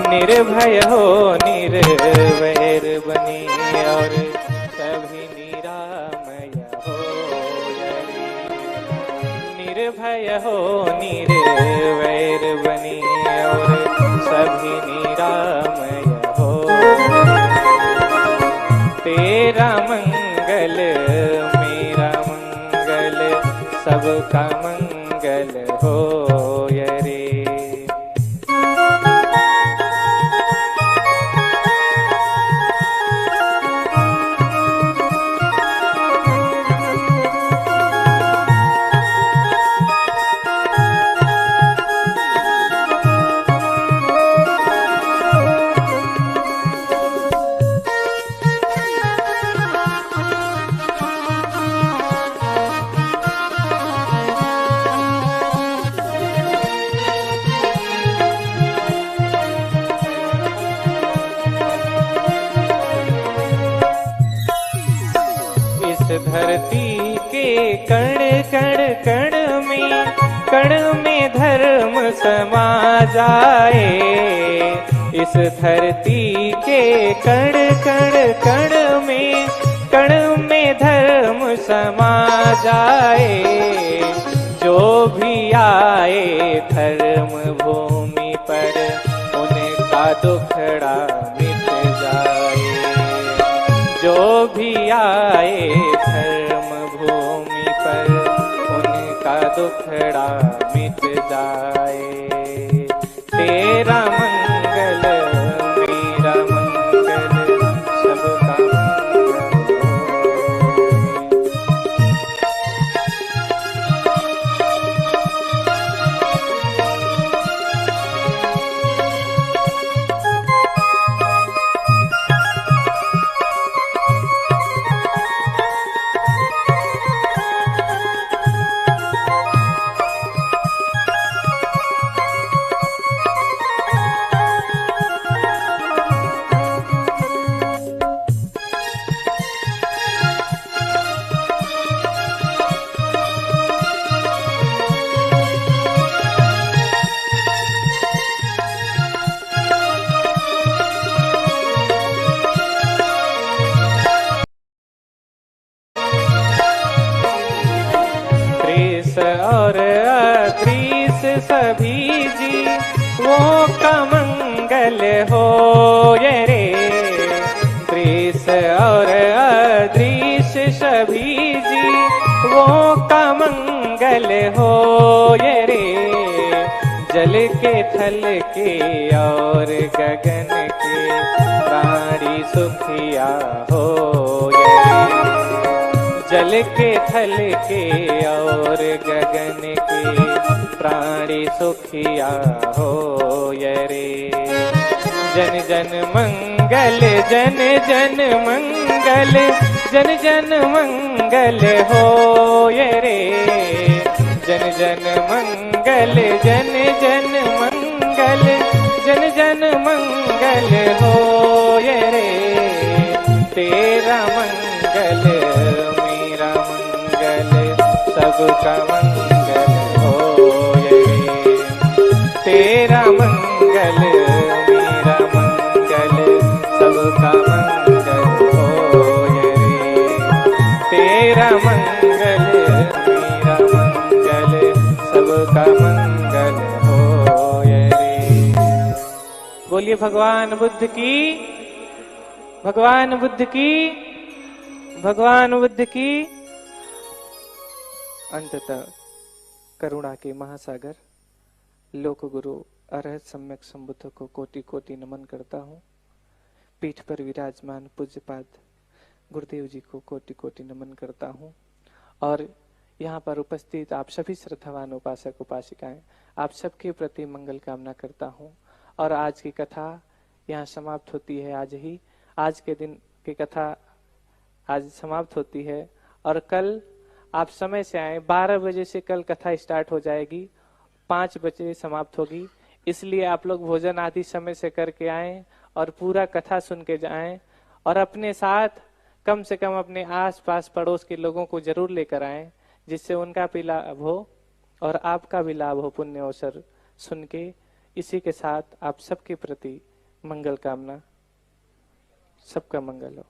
S2: निर्भय हो निर्वैर बने और सभी निरामय होय रे। निर्भय हो निर्वैर बने और सभी निरामय हो। तेरा मंगल मेरा मंगल सबका मंगल होय रे। धरती के कण कण कण में धर्म समा जाए। इस धरती के कण कण में धर्म समा जाए। जो भी आए धर्म भूमि पर उनका दुखड़ा मिट जाए। जो भी आए धर्म भूमि पर उनका दुखड़ा मिट जाए। तेरा मंगल मेरा मंगल सबका मंगल। वो का मंगल हो ये रे। दृश्य और अदृश्य सभी जी वो का मंगल हो ये रे। जल के थल के और गगन के प्राणी सुखिया हो ये रे। जल के थल के और गगन के प्राणी सुखिया हो ये रे। जन जन मंगल जन जन मंगल जन जन मंगल हो ये रे। जन जन मंगल जन जन मंगल जन जन मंगल हो ये रे। तेरा मंगल मेरा मंगल सबका मंगल हो ये रे। तेरा मंगल मेरा मंगल सबका मंगल हो ये रे। तेरा मंगल मेरा मंगल सबका मंगल हो ये रे। बोलिए भगवान बुद्ध की, भगवान बुद्ध की, भगवान बुद्ध की। अंततः करुणा के महासागर लोक गुरु अरहत सम्यक संबुद्ध को कोटि कोटि नमन करता हूँ। पीठ पर विराजमान पूज्यपाद गुरुदेव जी को कोटि कोटि नमन करता हूँ। और यहाँ पर उपस्थित आप सभी श्रद्धावान उपासक उपासिकाएं, आप सबके प्रति मंगल कामना करता हूँ। और आज की कथा यहाँ समाप्त होती है। आज के दिन की कथा आज समाप्त होती है। और कल आप समय से आए, 12 बजे से कल कथा स्टार्ट हो जाएगी, 5 बजे समाप्त होगी। इसलिए आप लोग भोजन आदि समय से करके आएं और पूरा कथा सुन के जाएं। और अपने साथ कम से कम अपने आस पास पड़ोस के लोगों को जरूर लेकर आएं, जिससे उनका भी लाभ हो और आपका भी लाभ हो पुण्य अवसर सुन के। इसी के साथ आप सबके प्रति मंगल कामना, सबका मंगल हो।